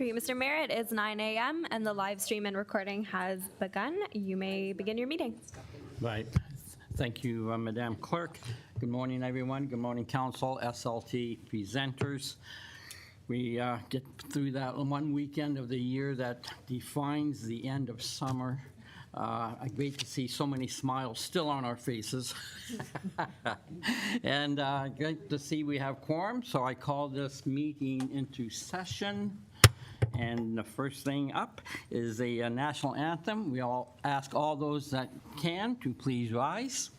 Through you, Mr. Mayor, it is 9 a.m. and the live stream and recording has begun. You may begin your meeting. Right. Thank you, Madam Clerk. Good morning, everyone. Good morning, Council, SLT presenters. We get through that one weekend of the year that defines the end of summer. Great to see so many smiles still on our faces. And great to see we have quorum, so I call this meeting into session. And the first thing up is a national anthem. We all ask all those that can to please rise.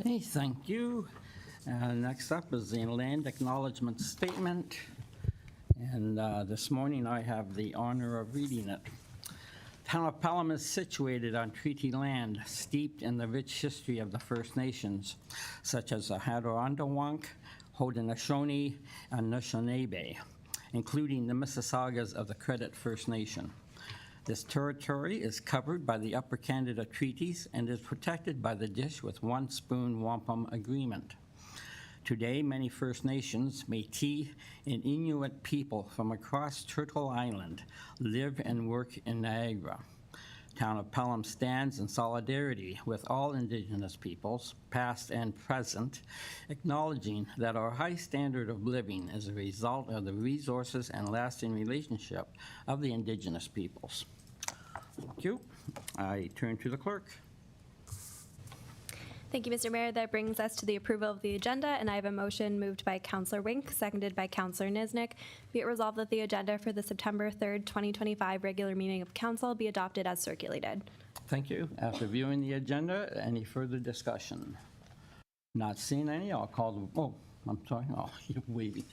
Okay, thank you. Next up is the land acknowledgement statement. And this morning I have the honor of reading it. Town of Pelham is situated on treaty land steeped in the rich history of the First Nations, such as the Hadrondawank, Haudenosaunee, and Anishinaabe, including the Mississaugas of the Credit First Nation. This territory is covered by the Upper Canada Treaties and is protected by the Dish with One Spoon Wampum Agreement. Today, many First Nations, Métis, and Inuit people from across Turtle Island live and work in Niagara. Town of Pelham stands in solidarity with all Indigenous peoples, past and present, acknowledging that our high standard of living is a result of the resources and lasting relationship of the Indigenous peoples. Thank you. I turn to the clerk. Thank you, Mr. Mayor. That brings us to the approval of the agenda, and I have a motion moved by Councillor Wink, seconded by Councillor Niznik. Be it resolved that the agenda for the September 3rd, 2025 regular meeting of Council be adopted as circulated. Thank you. After viewing the agenda, any further discussion? Not seeing any, I'll call the, oh, I'm sorry, oh, you're waiting.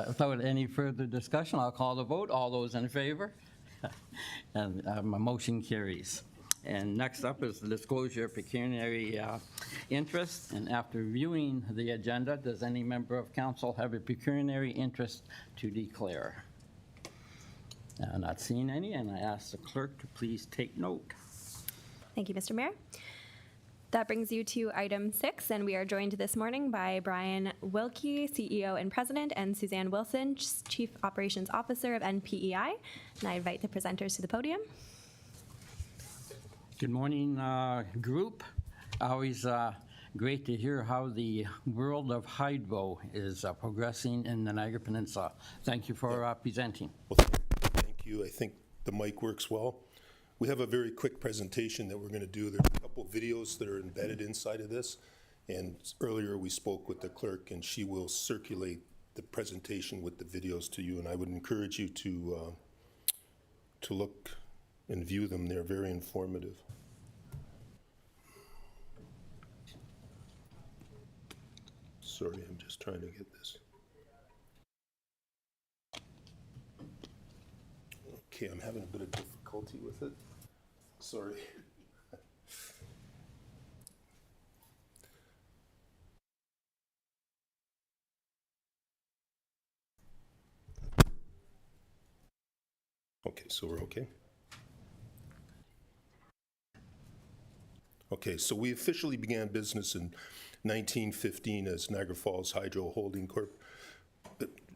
Without any further discussion, I'll call the vote. All those in favor? And my motion carries. And next up is the disclosure of pecuniary interest. And after viewing the agenda, does any member of council have a pecuniary interest to declare? Not seeing any, and I ask the clerk to please take note. Thank you, Mr. Mayor. That brings you to item 6, and we are joined this morning by Brian Wilkie, CEO and President, and Suzanne Wilson, Chief Operations Officer of NPEI. And I invite the presenters to the podium. Good morning, group. Always great to hear how the world of hydro is progressing in the Niagara Peninsula. Thank you for presenting. Well, thank you. I think the mic works well. We have a very quick presentation that we're going to do. There's a couple videos that are embedded inside of this. And earlier we spoke with the clerk, and she will circulate the presentation with the videos to you. And I would encourage you to look and view them. They're very informative. Sorry, I'm just trying to get this. Okay, I'm having a bit of difficulty with it. Sorry. Okay, so we're okay? Okay, so we officially began business in 1915 as Niagara Falls Hydro Holding Corp.,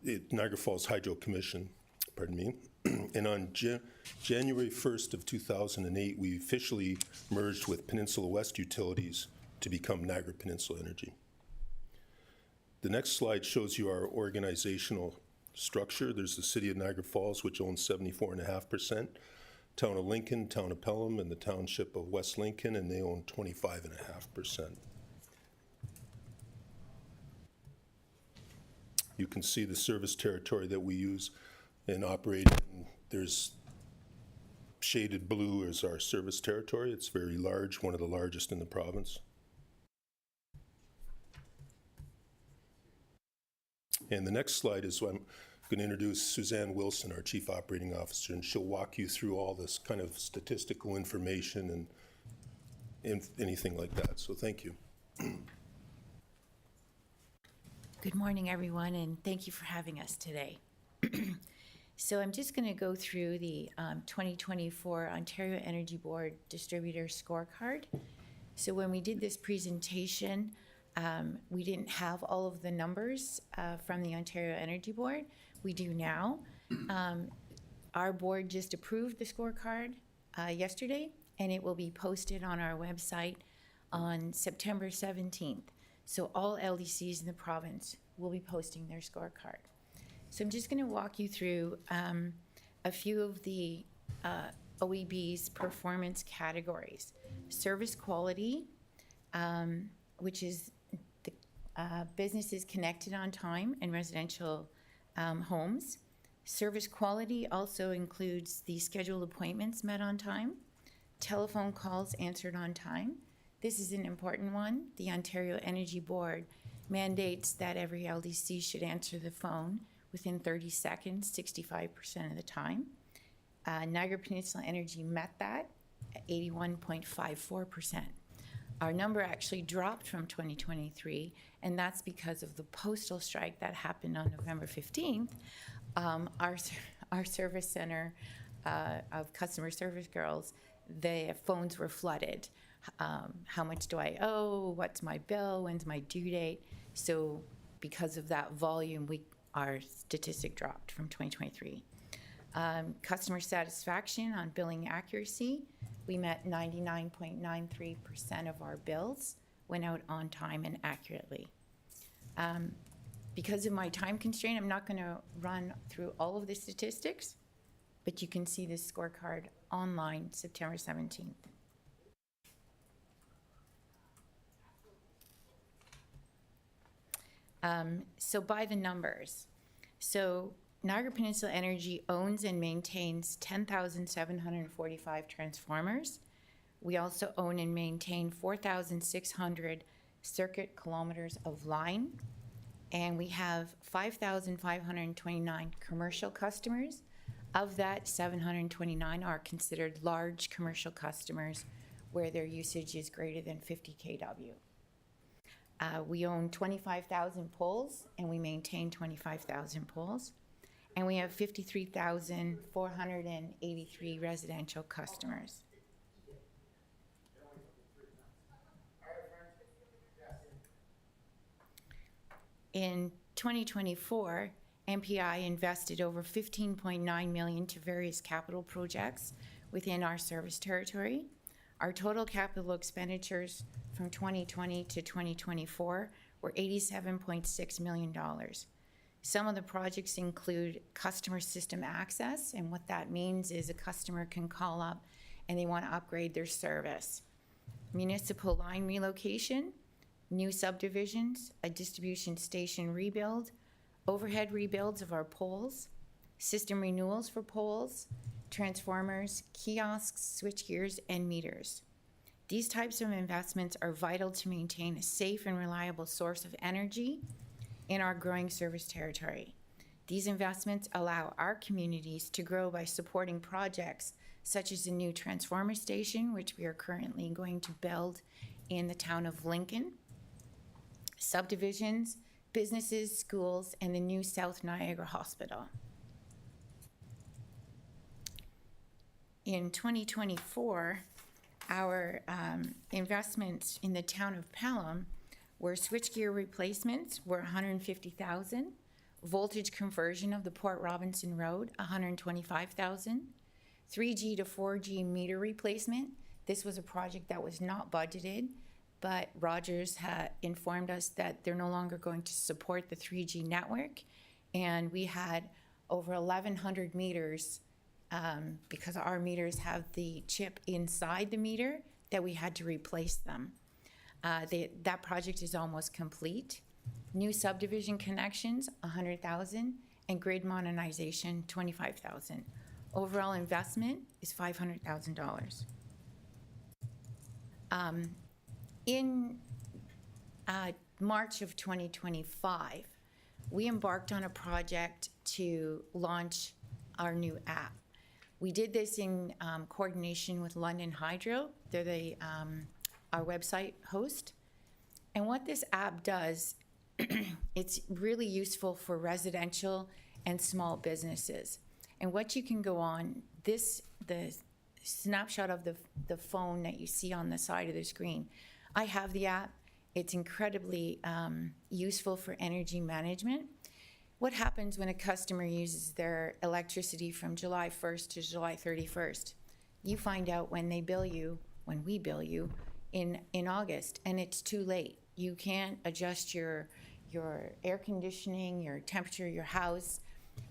Niagara Falls Hydro Commission, pardon me. And on January 1st of 2008, we officially merged with Peninsula West Utilities to become Niagara Peninsula Energy. The next slide shows you our organizational structure. There's the City of Niagara Falls, which owns 74.5%, Town of Lincoln, Town of Pelham, and the Township of West Lincoln, and they own 25.5%. You can see the service territory that we use and operate in. There's shaded blue is our service territory. It's very large, one of the largest in the province. And the next slide is I'm going to introduce Suzanne Wilson, our Chief Operating Officer, and she'll walk you through all this kind of statistical information and anything like that. So thank you. Good morning, everyone, and thank you for having us today. So I'm just going to go through the 2024 Ontario Energy Board Distributor Scorecard. So when we did this presentation, we didn't have all of the numbers from the Ontario Energy Board. We do now. Our board just approved the scorecard yesterday, and it will be posted on our website on September 17th. So all LDCs in the province will be posting their scorecard. So I'm just going to walk you through a few of the OEB's performance categories. Service quality, which is the businesses connected on time and residential homes. Service quality also includes the scheduled appointments met on time, telephone calls answered on time. This is an important one. The Ontario Energy Board mandates that every LDC should answer the phone within 30 seconds, 65% of the time. Niagara Peninsula Energy met that at 81.54%. Our number actually dropped from 2023, and that's because of the postal strike that happened on November 15th. Our service center of customer service girls, the phones were flooded. How much do I owe? What's my bill? When's my due date? So because of that volume, our statistic dropped from 2023. Customer satisfaction on billing accuracy, we met 99.93% of our bills went out on time and accurately. Because of my time constraint, I'm not going to run through all of the statistics, but you can see this scorecard online September 17th. So by the numbers. So Niagara Peninsula Energy owns and maintains 10,745 transformers. We also own and maintain 4,600 circuit kilometers of line. And we have 5,529 commercial customers. Of that, 729 are considered large commercial customers where their usage is greater than 50 kW. We own 25,000 poles, and we maintain 25,000 poles. And we have 53,483 residential customers. In 2024, MPI invested over $15.9 million to various capital projects within our service territory. Our total capital expenditures from 2020 to 2024 were $87.6 million. Some of the projects include customer system access, and what that means is a customer can call up and they want to upgrade their service. Municipal line relocation, new subdivisions, a distribution station rebuild, overhead rebuilds of our poles, system renewals for poles, transformers, kiosks, switchgears, and meters. These types of investments are vital to maintain a safe and reliable source of energy in our growing service territory. These investments allow our communities to grow by supporting projects such as the new transformer station, which we are currently going to build in the town of Lincoln, subdivisions, businesses, schools, and the new South Niagara Hospital. in 2024, our investments in the town of Pelham were switchgear replacements were $150,000, voltage conversion of the Port Robinson Road, $125,000, 3G to 4G meter replacement. This was a project that was not budgeted, but Rogers had informed us that they're no longer going to support the 3G network, and we had over 1,100 meters because our meters have the chip inside the meter that we had to replace them. That project is almost complete. New subdivision connections, $100,000, and grid modernization, $25,000. Overall investment is $500,000. In March of 2025, we embarked on a project to launch our new app. We did this in coordination with London Hydro. They're our website host. And what this app does, it's really useful for residential and small businesses. And what you can go on, the snapshot of the phone that you see on the side of the screen, I have the app. It's incredibly useful for energy management. What happens when a customer uses their electricity from July 1st to July 31st? You find out when we bill you in August, and it's too late. You can't adjust your air conditioning, your temperature, your house.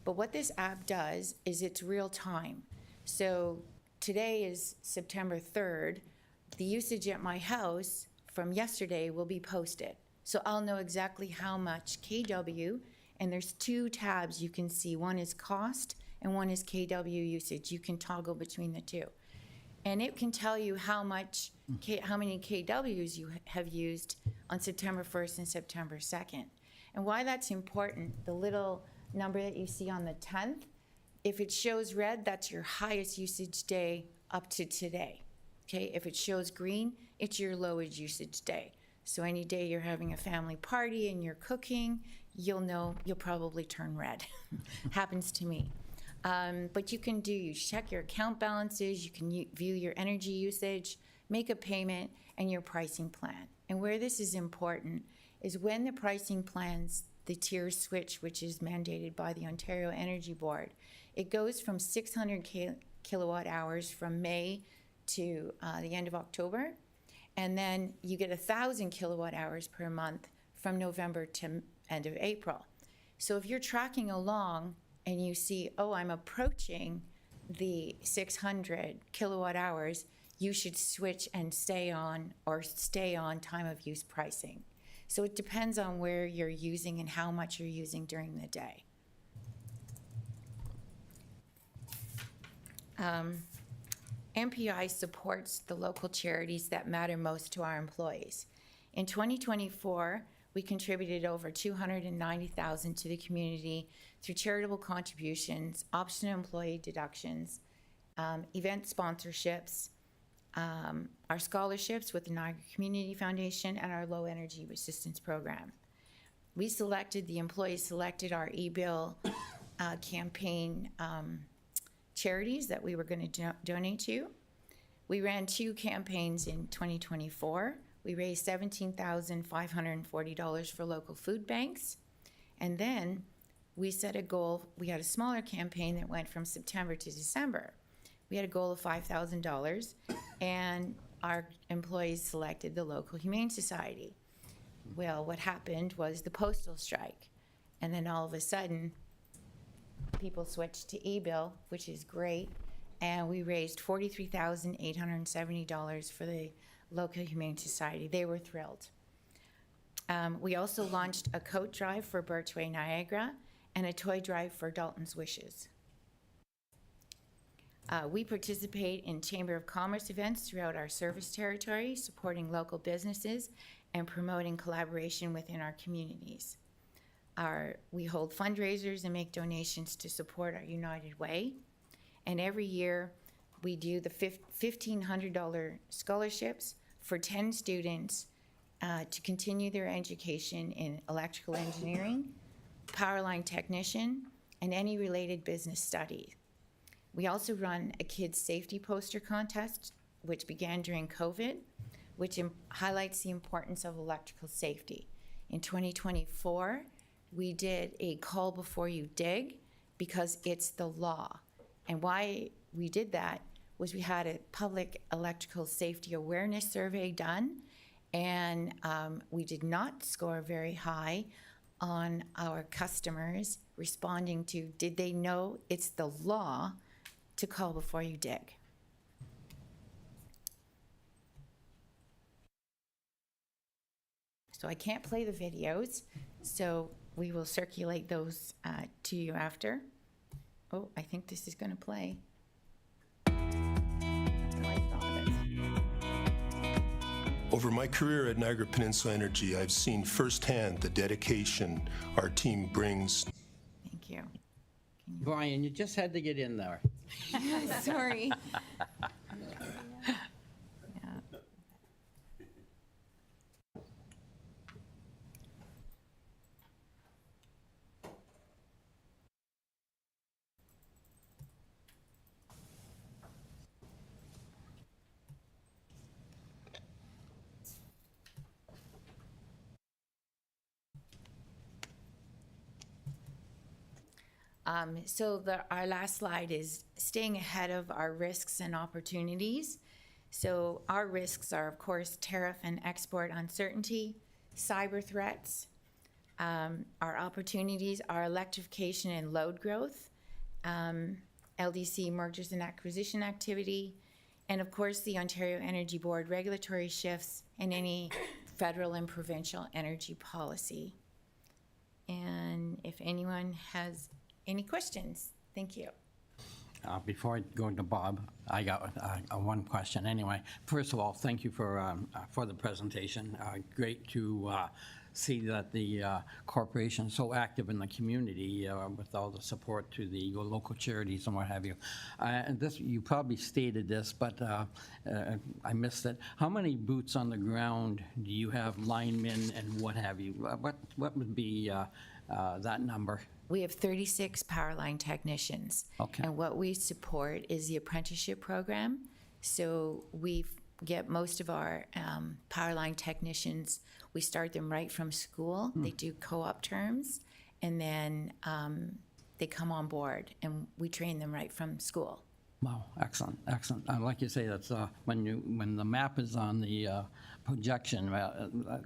But what this app does is it's real time. So today is September 3rd. The usage at my house from yesterday will be posted. So I'll know exactly how much KW, and there's two tabs you can see. One is cost and one is KW usage. You can toggle between the two. And it can tell you how many KWs you have used on September 1st and September 2nd. And why that's important, the little number that you see on the 10th, if it shows red, that's your highest usage day up to today. Okay, if it shows green, it's your lowest usage day. So any day you're having a family party and you're cooking, you'll know you'll probably turn red. Happens to me. But you check your account balances, you can view your energy usage, make a payment, and your pricing plan. And where this is important is when the pricing plans, the tier switch, which is mandated by the Ontario Energy Board, it goes from 600 kilowatt hours from May to the end of October, and then you get 1,000 kilowatt hours per month from November to end of April. So if you're tracking along and you see, oh, I'm approaching the 600 kilowatt hours, you should switch and stay on time of use pricing. So it depends on where you're using and how much you're using during the day. MPI supports the local charities that matter most to our employees. In 2024, we contributed over $290,000 to the community through charitable contributions, optional employee deductions, event sponsorships, our scholarships with the Niagara Community Foundation, and our low energy resistance program. The employees selected our e-bill campaign charities that we were going to donate to. We ran 2 campaigns in 2024. We raised $17,540 for local food banks. And then we set a goal. We had a smaller campaign that went from September to December. We had a goal of $5,000, and our employees selected the local Humane Society. Well, what happened was the postal strike. And then all of a sudden, people switched to e-bill, which is great, and we raised $43,870 for the local Humane Society. They were thrilled. We also launched a coat drive for Birchway Niagara and a toy drive for Dalton's Wishes. We participate in Chamber of Commerce events throughout our service territory, supporting local businesses and promoting collaboration within our communities. We hold fundraisers and make donations to support our United Way. And every year, we do the $1,500 scholarships for 10 students to continue their education in electrical engineering, power line technician, and any related business study. We also run a kids safety poster contest, which began during COVID, which highlights the importance of electrical safety. In 2024, we did a call before you dig because it's the law. And why we did that was we had a public electrical safety awareness survey done, and we did not score very high on our customers responding to, did they know it's the law to call before you dig? So I can't play the videos, so we will circulate those to you after. Oh, I think this is going to play. Oh, I thought it. Over my career at Niagara Peninsula Energy, I've seen firsthand the dedication our team brings. Thank you. Brian, you just had to get in there. Sorry. Yeah. Our last slide is staying ahead of our risks and opportunities. So our risks are, of course, tariff and export uncertainty, cyber threats. Our opportunities are electrification and load growth, LDC mergers and acquisition activity, and of course, the Ontario Energy Board regulatory shifts and any federal and provincial energy policy. And if anyone has any questions? Thank you. Before I go to Bob, I got one question anyway. First of all, thank you for the presentation. Great to see that the corporation is so active in the community with all the support to the local charities and what have you. And this, you probably stated this, but I missed it. How many boots on the ground do you have, linemen and what have you? What would be that number? We have 36 power line technicians. Okay. And what we support is the apprenticeship program. So we get most of our power line technicians, we start them right from school. They do co-op terms, and then they come on board, and we train them right from school. Wow, excellent, excellent. Like you say, that's when the map is on the projection,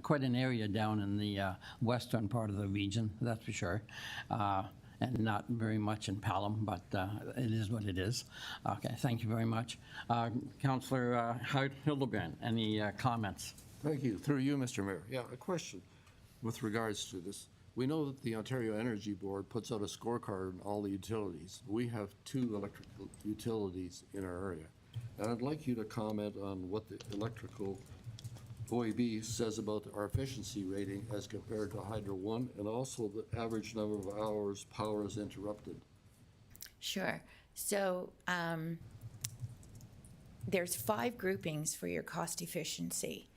quite an area down in the western part of the region, that's for sure. And not very much in Pelham, but it is what it is. Okay, thank you very much. Councillor Hildebrand, any comments? Thank you. Through you, Mr. Mayor. Yeah, a question with regards to this. We know that the Ontario Energy Board puts out a scorecard on all the utilities. We have 2 electrical utilities in our area. And I'd like you to comment on what the electrical OEB says about our efficiency rating as compared to Hydro 1, and also the average number of hours power is interrupted. Sure. So there's 5 groupings for your cost efficiency.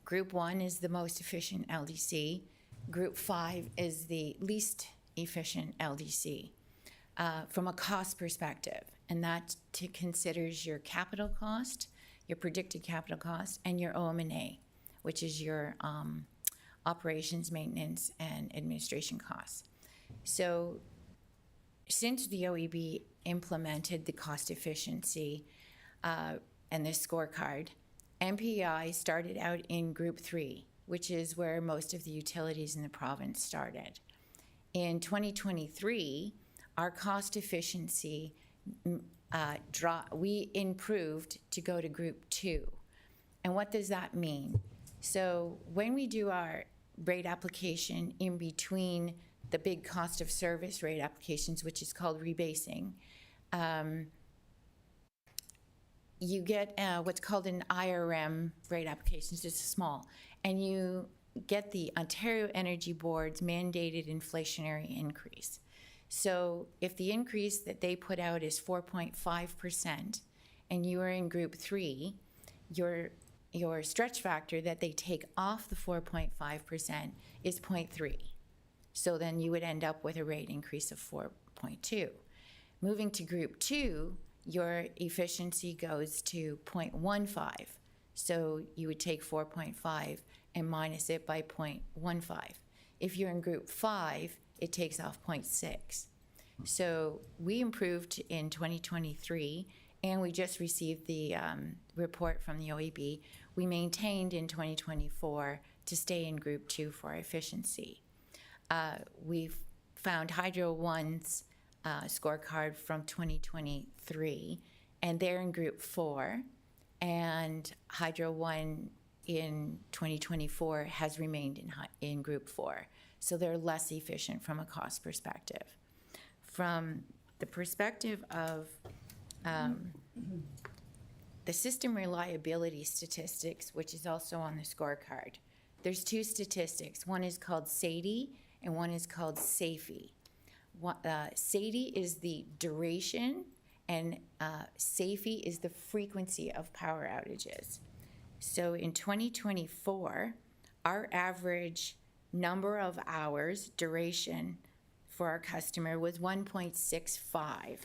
Group 1 is the most efficient LDC. Group 5 is the least efficient LDC from a cost perspective, and that considers your capital cost, your predicted capital cost, and your OM&A, which is your operations, maintenance, and administration costs. So since the OEB implemented the cost efficiency and the scorecard, MPI started out in Group 3, which is where most of the utilities in the province started. In 2023, our cost efficiency we improved to go to Group 2. And what does that mean? So when we do our rate application in between the big cost of service rate applications, which is called rebasing, you get what's called an IRM rate application, it's just small, and you get the Ontario Energy Board's mandated inflationary increase. So if the increase that they put out is 4.5% and you are in Group 3, your stretch factor that they take off the 4.5% is 0.3. So then you would end up with a rate increase of 4.2. Moving to Group 2, your efficiency goes to 0.15. So you would take 4.5 and minus it by 0.15. If you're in Group 5, it takes off 0.6. So we improved in 2023, and we just received the report from the OEB. We maintained in 2024 to stay in Group 2 for efficiency. We've found Hydro One's scorecard from 2023, and they're in Group 4, and Hydro One in 2024 has remained in Group 4. So they're less efficient from a cost perspective. From the perspective of the system reliability statistics, which is also on the scorecard, there's two statistics. One is called SAIDI and one is called SAFE. SAIDI is the duration and SAFE is the frequency of power outages. So in 2024, our average number of hours duration for our customer was 1.65.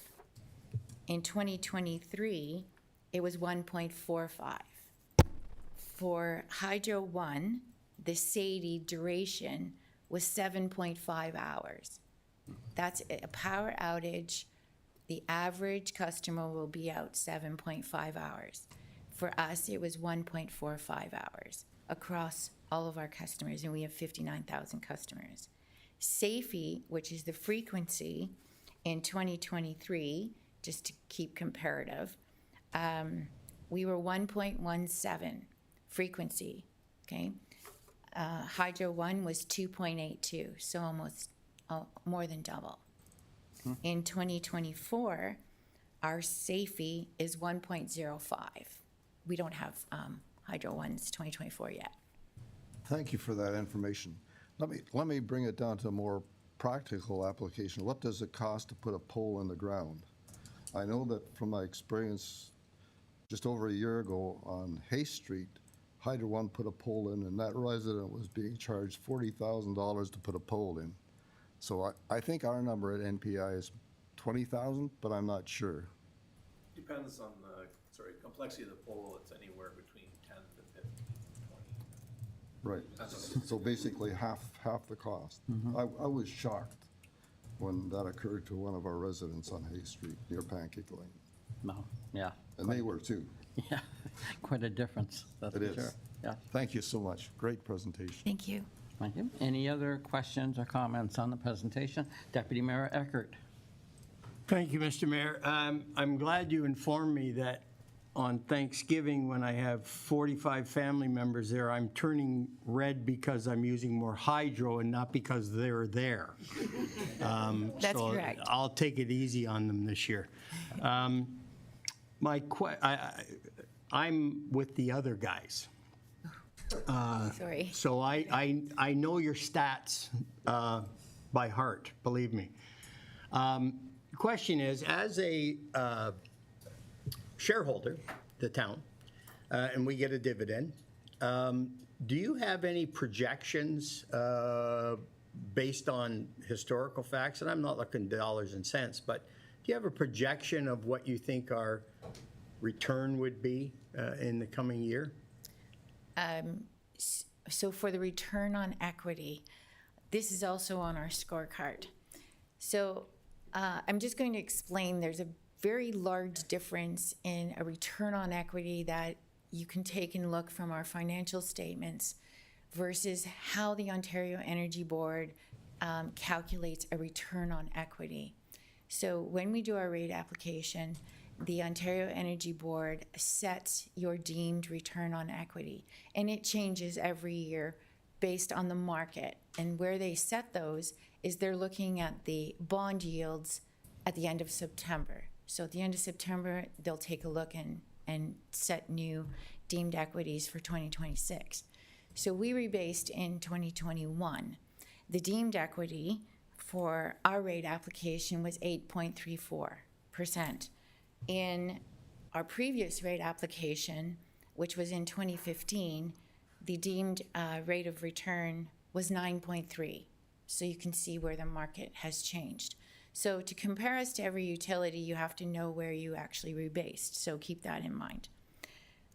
In 2023, it was 1.45. For Hydro One, the SAIDI duration was 7.5 hours. That's a power outage. The average customer will be out 7.5 hours. For us, it was 1.45 hours across all of our customers, and we have 59,000 customers. SAFE, which is the frequency, in 2023, just to keep comparative, we were 1.17 frequency, okay? Hydro One was 2.82, so almost more than double. In 2024, our SAFE is 1.05. We don't have Hydro One's 2024 yet. Thank you for that information. Let me bring it down to a more practical application. What does it cost to put a pole in the ground? I know that from my experience just over a year ago on Hay Street, Hydro One put a pole in, and that resident was being charged $40,000 to put a pole in. So I think our number at NPI is 20,000, but I'm not sure. Depends on the complexity of the pole. It's anywhere between 10 to 15, 20. Right. So basically half the cost. I was shocked when that occurred to one of our residents on Hay Street near Pancake Lane. No, yeah. And they were too. Yeah, quite a difference, that's It for is. sure. Yeah, Thank you so much. Great presentation. Thank you. thank you. Any other questions or comments on the presentation? Deputy Mayor Eckert. Thank you, Mr. Mayor. I'm glad you informed me that on Thanksgiving, when I have 45 family members there, I'm turning red because I'm using more hydro and not because they're there. That's so correct. I'll take it easy on them this year. I'm with the other guys. Sorry. So I know your stats by heart, believe me. Question is, as a shareholder, the town, and we get a dividend, do you have any projections based on historical facts? And I'm not looking dollars and cents, but do you have a projection of what you think our return would be in the coming year? So for the return on equity, this is also on our scorecard. So I'm just going to explain there's a very large difference in a return on equity that you can take and look from our financial statements versus how the Ontario Energy Board calculates a return on equity. So when we do our rate application, the Ontario Energy Board sets your deemed return on equity, and it changes every year based on the market. And where they set those is they're looking at the bond yields at the end of September. So at the end of September, they'll take a look and set new deemed equities for 2026. So we rebased in 2021. The deemed equity for our rate application was 8.34%. In our previous rate application, which was in 2015, the deemed rate of return was 9.3. So you can see where the market has changed. So to compare us to every utility, you have to know where you actually rebased. So keep that in mind.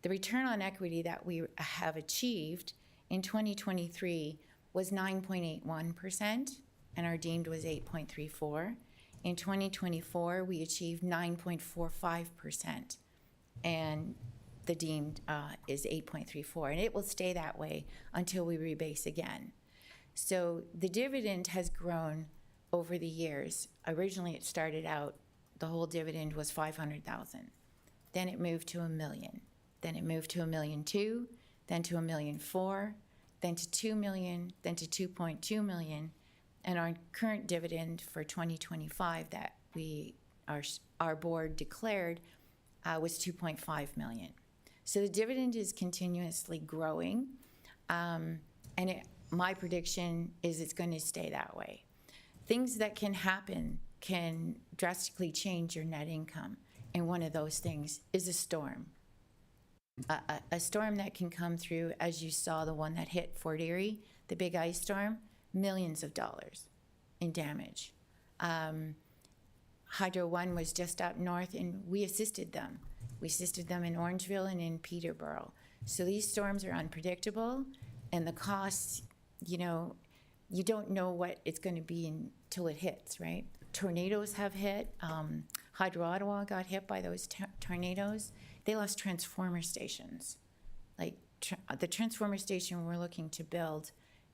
The return on equity that we have achieved in 2023 was 9.81%, and our deemed was 8.34. In 2024, we achieved 9.45%, and the deemed is 8.34, and it will stay that way until we rebase again. So the dividend has grown over the years. Originally, it started out, the whole dividend was $500,000. Then it moved to $1 million. Then it moved to $1.2 million, then to $1.4 million, then to $2 million, then to $2.2 million. And our current dividend for 2025 that our board declared was $2.5 million. So the dividend is continuously growing, my prediction is it's going to stay that way. Things that can happen can drastically change your net income, and one of those things is a storm. A storm that can come through, as you saw the one that hit Fort Erie, the big ice storm, millions of dollars in damage. Hydro One was just up north, and we assisted them. We assisted them in Orangeville and in Peterborough. So these storms are unpredictable, and the costs, you don't know what it's going to be until it hits, right? Tornadoes have hit. Hydro Ottawa got hit by those tornadoes. They lost transformer stations. Like the transformer station we're looking to build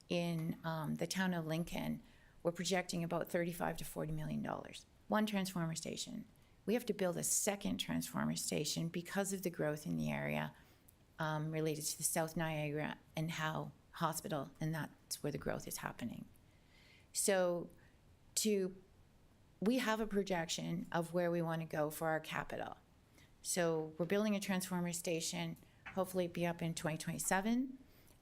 in the town of Lincoln, we're projecting about $35 to $40 million. One transformer station. We have to build a second transformer station because of the growth in the area related to the South Niagara and Howe Hospital, and that's where the growth is happening. So we have a projection of where we want to go for our capital. So we're building a transformer station, hopefully be up in 2027,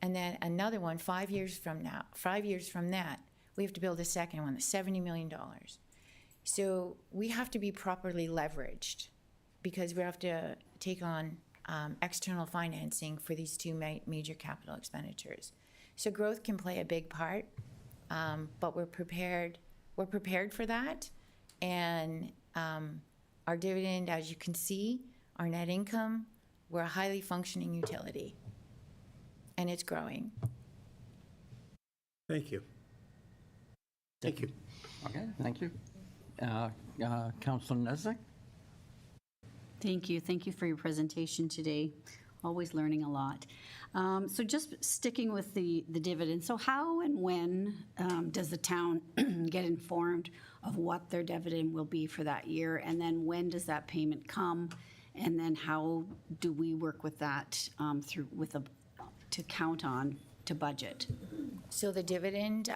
and then another one 5 years from now. 5 years from that, we have to build a second one, that's $70 million. So we have to be properly leveraged because we have to take on external financing for these two major capital expenditures. So growth can play a big part, but we're prepared for that. And our dividend, as you can see, our net income, we're a highly functioning utility, and it's growing. Thank you. Thank you. Okay, thank you. Councilor Nesek? Thank you. Thank you for your presentation today. Always learning a lot. So just sticking with the dividend. So how and when does the town get informed of what their dividend will be for that year? And then when does that payment come? And then how do we work with that to count on to budget? So the dividend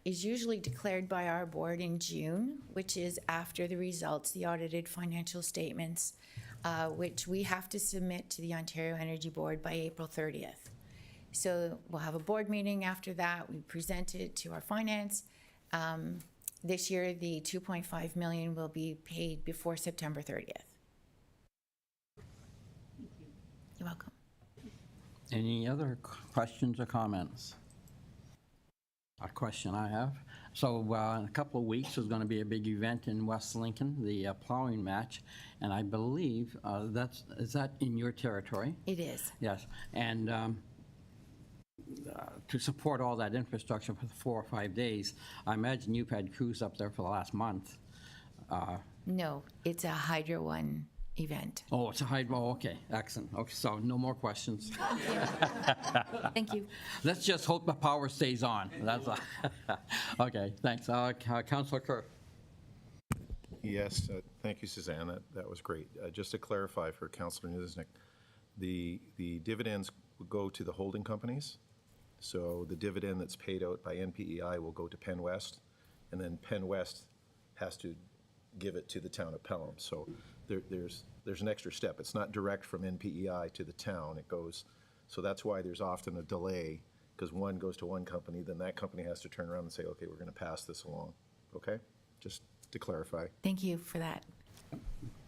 is usually declared by our board in June, which is after the results, the audited financial statements, which we have to submit to the Ontario Energy Board by April 30th. So we'll have a board meeting after that. We present it to our finance. This year, the $2.5 million will be paid before September 30th. You're welcome. Any other questions or comments? A question I have. So in a couple of weeks, there's going to be a big event in West Lincoln, the plowing match, and I believe is that in your territory? It is. Yes, and to support all that infrastructure for the 4 or 5 days, I imagine you've had crews up there for the last month. No, it's a Hydro One event. Oh, it's a hydro. Oh, okay, excellent. Okay, so no more questions. Thank you. Let's just hope the power stays on. That's okay. Thanks, Councilor Kerr. Yes, thank you, Suzanne. That was great. Just to clarify for Councilor Niznik, the dividends will go to the holding companies. So the dividend that's paid out by NPEI will go to Penn West, and then Penn West has to give it to the town of Pelham. So there's an extra step. It's not direct from NPEI to the town. It goes, so that's why there's often a delay, because one goes to one company, then that company has to turn around and say, okay, we're going to pass this along. Okay? Just to clarify. Thank you for that.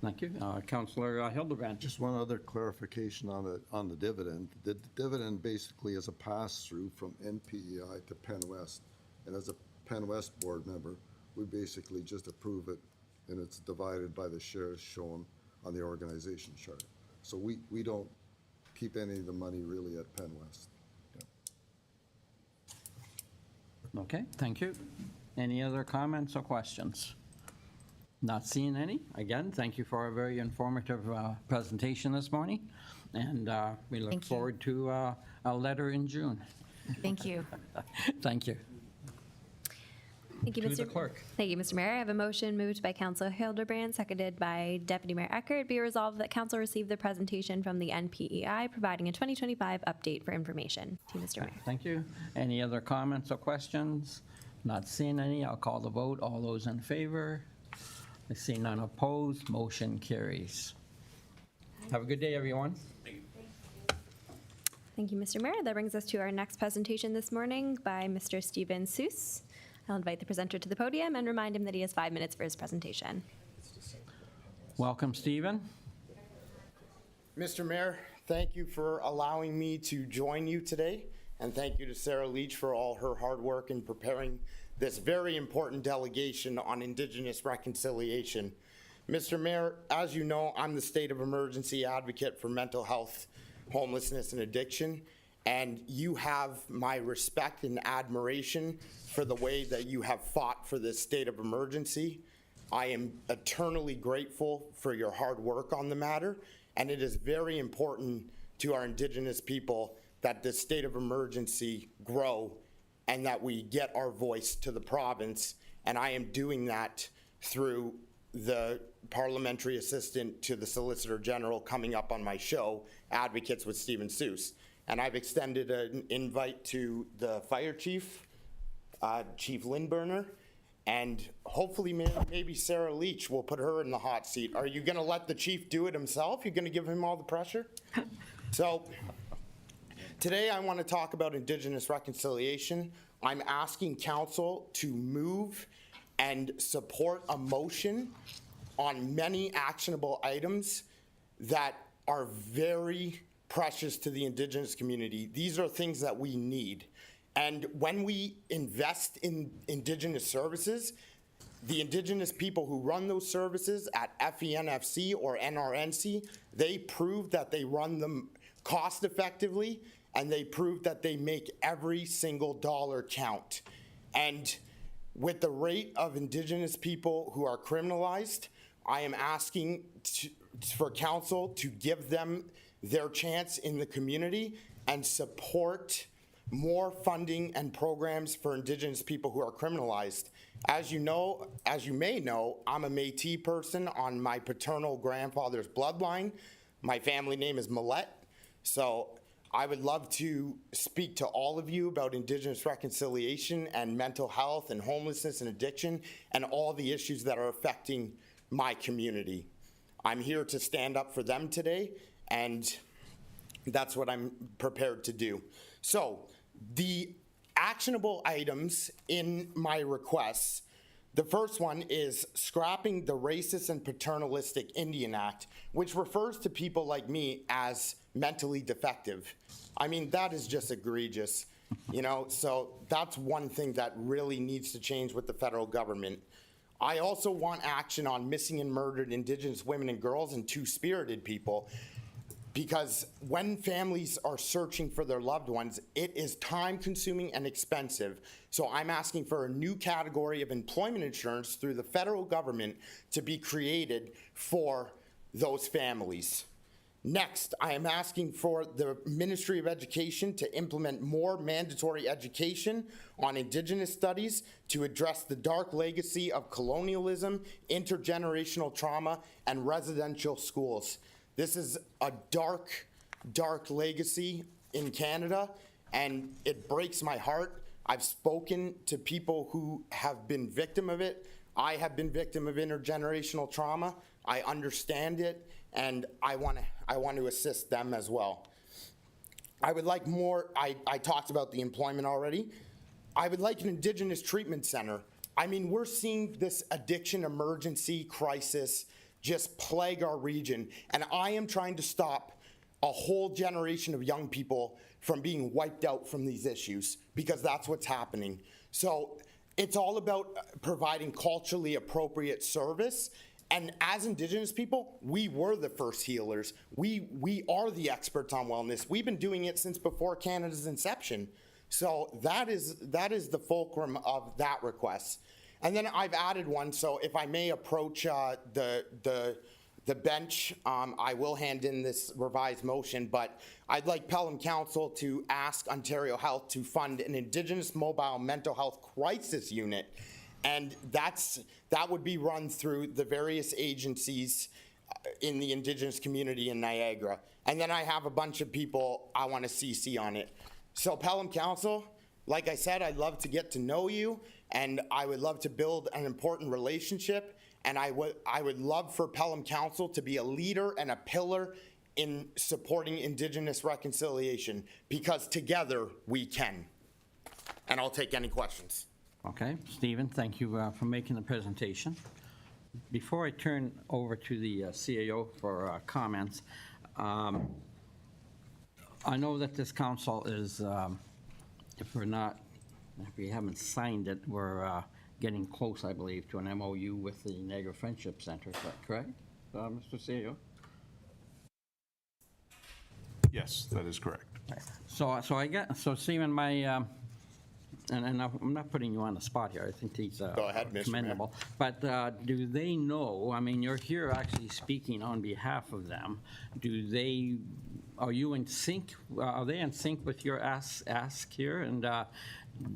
Thank you. Councilor Hildebrand. Just one other clarification on the dividend. The dividend basically is a pass-through from NPEI to Penn West. And as a Penn West board member, we basically just approve it and it's divided by the shares shown on the organization chart. So we don't keep any of the money really at Penn West. Okay, thank you. Any other comments or questions? Not seeing any. Again, thank you for a very informative presentation this morning, and we look Thank you. forward to a letter in June. Thank you. Thank you. Thank you, To Mr. the clerk. Thank you, Mr. Mayor. I have a motion moved by Councilor Hildebrand, seconded by Deputy Mayor Eckert. Be resolved that Council receive the presentation from the NPEI providing a 2025 update for information. To you, Mr. Mayor. Thank you. Any other comments or questions? Not seeing any. I'll call the vote. All those in favor? I see none opposed. Motion carries. Have a good day, everyone. Thank you, Mr. Mayor. That brings us to our next presentation this morning by Mr. Stephen Seuss. I'll invite the presenter to the podium and remind him that he has 5 minutes for his presentation. Welcome, Stephen. Mr. Mayor, thank you for allowing me to join you today, and thank you to Sarah Leach for all her hard work in preparing this very important delegation on Indigenous reconciliation. Mr. Mayor, as you know, I'm the state of emergency advocate for mental health, homelessness, and addiction, and you have my respect and admiration for the way that you have fought for this state of emergency. I am eternally grateful for your hard work on the matter, and it is very important to our Indigenous people that this state of emergency grow and that we get our voice to the province, and I am doing that through the parliamentary assistant to the Solicitor General coming up on my show, Advocates with Stephen Seuss. And I've extended an invite to the fire chief, Chief Lindberner, and hopefully maybe Sarah Leach will put her in the hot seat. Are you going to let the chief do it himself? You're going to give him all the pressure? So today I want to talk about Indigenous reconciliation. I'm asking council to move and support a motion on many actionable items that are very precious to the Indigenous community. These are things that we need. And when we invest in Indigenous services, the Indigenous people who run those services at FENFC or NRNC, they prove that they run them cost effectively, and they prove that they make every single dollar count. And with the rate of Indigenous people who are criminalized, I am asking for council to give them their chance in the community and support more funding and programs for Indigenous people who are criminalized. As you may know, I'm a Métis person on my paternal grandfather's bloodline. My family name is Millette. So I would love to speak to all of you about Indigenous reconciliation and mental health and homelessness and addiction and all the issues that are affecting my community. I'm here to stand up for them today, and that's what I'm prepared to do. So the actionable items in my requests, the first one is scrapping the Racist and Paternalistic Indian Act, which refers to people like me as mentally defective. I mean, that is just egregious, so that's one thing that really needs to change with the federal government. I also want action on missing and murdered Indigenous women and girls and two-spirited people, because when families are searching for their loved ones, it is time-consuming and expensive. So I'm asking for a new category of employment insurance through the federal government to be created for those families. Next, I am asking for the Ministry of Education to implement more mandatory education on Indigenous studies to address the dark legacy of colonialism, intergenerational trauma, and residential schools. This is a dark, dark legacy in Canada, and it breaks my heart. I've spoken to people who have been victim of it. I have been victim of intergenerational trauma. I understand it, and I want to assist them as well. I would like more. I talked about the employment already. I would like an Indigenous treatment center. I mean, we're seeing this addiction emergency crisis just plague our region, and I am trying to stop a whole generation of young people from being wiped out from these issues, because that's what's happening. So It's all about providing culturally appropriate service. And as Indigenous people, we were the first healers. We are the experts on wellness. We've been doing it since before Canada's inception. So that is the fulcrum of that request. And then I've added one, so if I may approach the bench, I will hand in this revised motion, but I'd like Pelham Council to ask Ontario Health to fund an Indigenous mobile mental health crisis unit. And that would be run through the various agencies in the Indigenous community in Niagara. And then I have a bunch of people I want to CC on it. So Pelham Council, like I said, I'd love to get to know you, and I would love to build an important relationship. And I would love for Pelham Council to be a leader and a pillar in supporting Indigenous reconciliation, because together we can. And I'll take any questions. Okay, Stephen, thank you for making the presentation. Before I turn over to the CAO for comments, I know that this council is, if we haven't signed it, we're getting close, I believe, to an MOU with the Niagara Friendship Center. Is that correct, Mr. CAO? Yes, that is correct. So Stephen, my, and I'm not putting you on the spot here. I think these Go ahead, Mr. Mayor. commendable. But do they know, I mean, you're here actually speaking on behalf of them. Are you in sync? Are they in sync with your ask here? And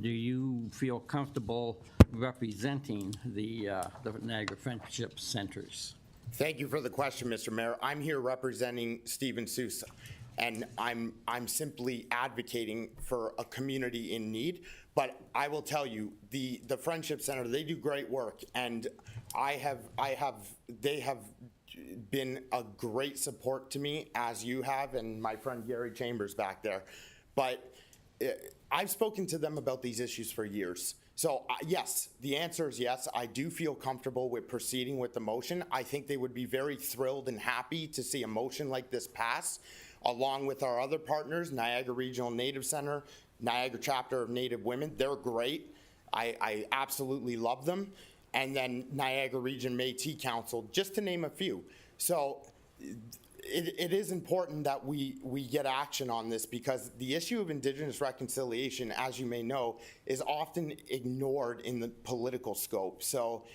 do you feel comfortable representing the Niagara Friendship Centers? Thank you for the question, Mr. Mayor. I'm here representing Stephen Sousa, and I'm simply advocating for a community in need. But I will tell you, the Friendship Center, they do great work, and they have been a great support to me, as you have, and my friend Gary Chambers back there. But I've spoken to them about these issues for years. So yes, the answer is yes. I do feel comfortable with proceeding with the motion. I think they would be very thrilled and happy to see a motion like this pass, along with our other partners, Niagara Regional Native Center, Niagara Chapter of Native Women. They're great. I absolutely love them. And then Niagara Region Métis Council, just to name a few. So it is important that we get action on this, because the issue of Indigenous reconciliation, as you may know, is often ignored in the political scope. So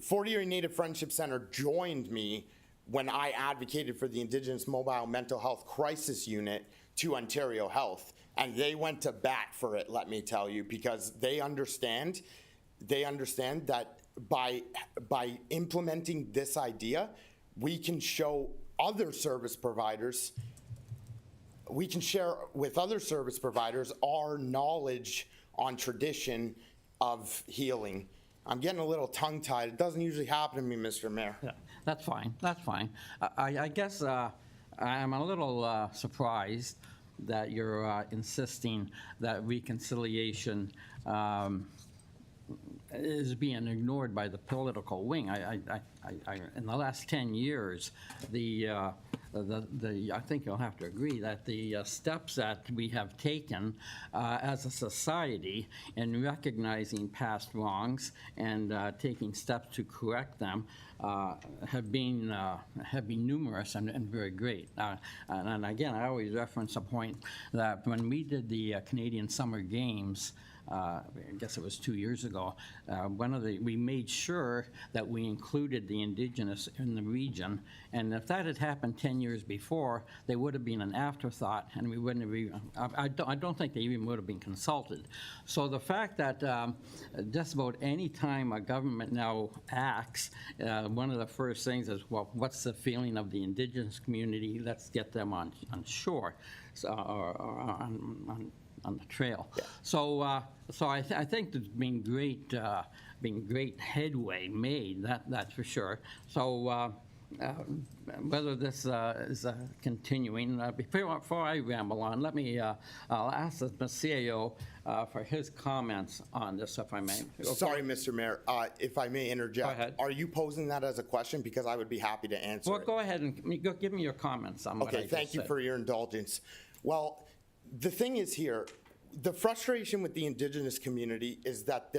40 Year Native Friendship Center joined me when I advocated for the Indigenous Mobile Mental Health Crisis Unit to Ontario Health. And they went to bat for it, let me tell you, because they understand that by implementing this idea, we can show other service providers, we can share with other service providers our knowledge on tradition of healing. I'm getting a little tongue-tied. It doesn't usually happen to me, Mr. Mayor. Yeah, that's fine. That's fine. I guess I'm a little surprised that you're insisting that reconciliation is being ignored by the political wing. In the last 10 years, I think you'll have to agree that the steps that we have taken as a society in recognizing past wrongs and taking steps to correct them have been numerous and very great. And again, I always reference a point that when we did the Canadian Summer Games, I guess it was 2 years ago, we made sure that we included the Indigenous in the region, and if that had happened 10 years before, they would have been an afterthought, and we wouldn't have even, I don't think they even would have been consulted. So the fact that just about any time a government now acts, one of the first things is, well, what's the feeling of the Indigenous community? Let's get them on shore, or on the trail. Yeah. So I think there's been great headway made. That's for sure. So whether this is continuing, before I ramble on, I'll ask the CAO for his comments on this, if I may. Okay. Sorry, Mr. Mayor, if I may interject. Go ahead. Are you posing that as a question? Because I would be happy to answer Well, it. go ahead and give me your comments on what I Okay, just thank you said. for your indulgence. Well, the thing is here, the frustration with the Indigenous community is that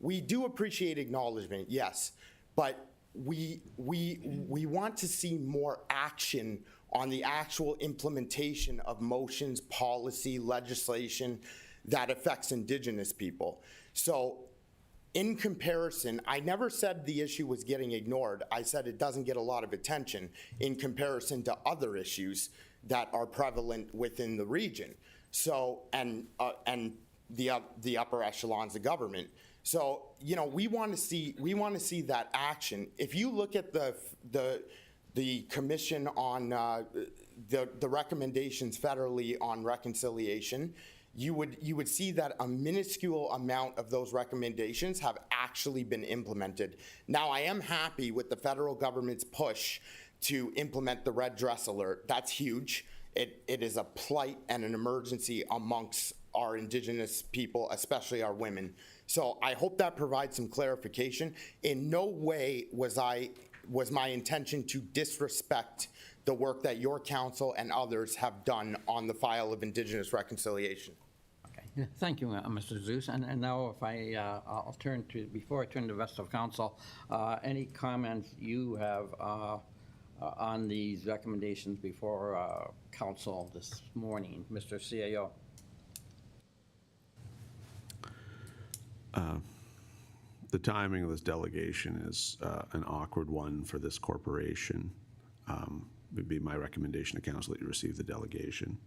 we do appreciate acknowledgement, yes, but we want to see more action on the actual implementation of motions, policy, legislation that affects Indigenous people. So in comparison, I never said the issue was getting ignored. I said it doesn't get a lot of attention in comparison to other issues that are prevalent within the region. So, and the upper echelons of government. So, you know, we want to see that action. If you look at the commission on the recommendations federally on reconciliation, you would see that a minuscule amount of those recommendations have actually been implemented. Now, I am happy with the federal government's push to implement the red dress alert. That's huge. It is a plight and an emergency amongst our Indigenous people, especially our women. So I hope that provides some clarification. In no way was my intention to disrespect the work that your council and others have done on the file of Indigenous reconciliation. Okay, thank you, Mr. Zeus. And now if I'll turn to, before I turn to the rest of council, any comments you have on these recommendations before council this morning? Mr. CAO. The timing of this delegation is an awkward one for this corporation. It would be my recommendation to council that you receive the delegation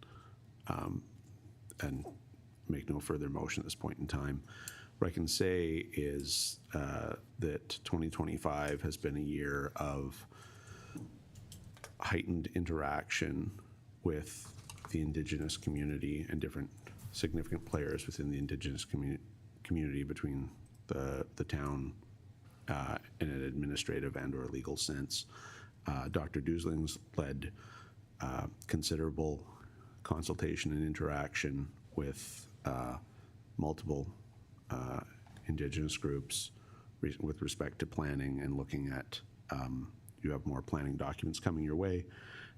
and make no further motion at this point in time. What I can say is that 2025 has been a year of heightened interaction with the Indigenous community and different significant players within the Indigenous community between the town in an administrative and or legal sense. Dr. Dusling's led considerable consultation and interaction with multiple Indigenous groups with respect to planning and looking at, you have more planning documents coming your way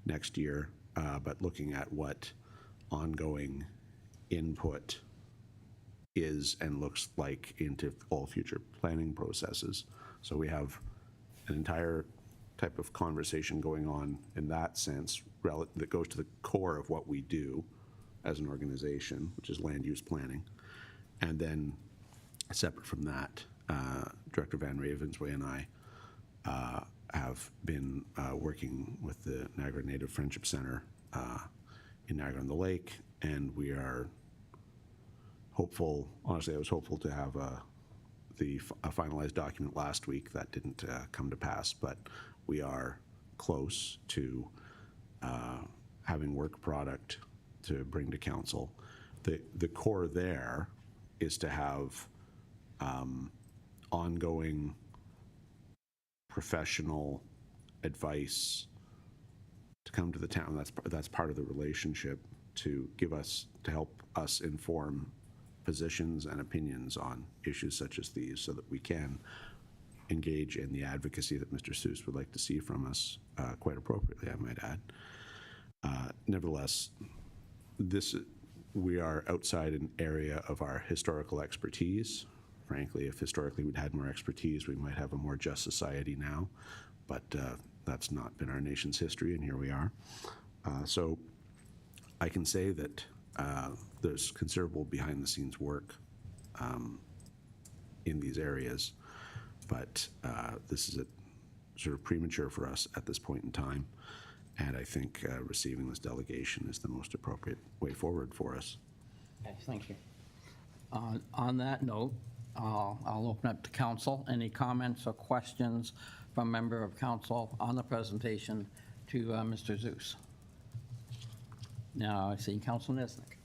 next year, but looking at what ongoing input is and looks like into all future planning processes. So we have an entire type of conversation going on in that sense that goes to the core of what we do as an organization, which is land use planning. And then separate from that, Director Van Ravensway and I have been working with the Niagara Native Friendship Center in Niagara-on-the-Lake, and we are hopeful. Honestly, I was hopeful to have a finalized document last week. That didn't come to pass, but we are close to having work product to bring to council. The core there is to have ongoing professional advice to come to the town. That's part of the relationship, to help us inform positions and opinions on issues such as these, so that we can engage in the advocacy that Mr. Seuss would like to see from us, quite appropriately, I might add. Nevertheless, we are outside an area of our historical expertise. Frankly, if historically we'd had more expertise, we might have a more just society now, but that's not been our nation's history, and here we are. So I can say that there's considerable behind-the-scenes work in these areas, but this is sort of premature for us at this point in time, and I think receiving this delegation is the most appropriate way forward for us. Okay, thank you. On that note, I'll open up to council. Any comments or questions from member of council on the presentation to Mr. Zeus? Now I see Council Nesnick.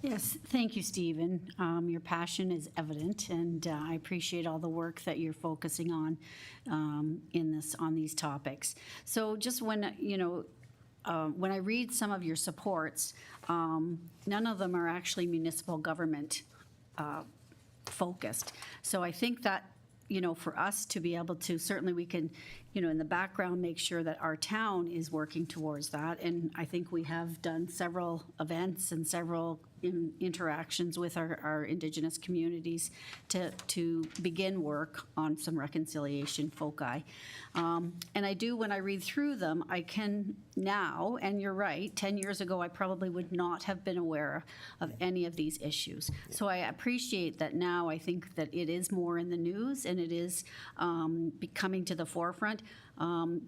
Yes, thank you, Stephen. Your passion is evident, and I appreciate all the work that you're focusing on on these topics. So just when I read some of your supports, none of them are actually municipal government focused. So I think that for us to be able to, certainly we can, in the background, make sure that our town is working towards that. And I think we have done several events and several interactions with our Indigenous communities to begin work on some reconciliation foci. And I do, when I read through them, I can now, and you're right, 10 years ago, I probably would not have been aware of any of these issues. So I appreciate that now. I think that it is more in the news and it is coming to the forefront.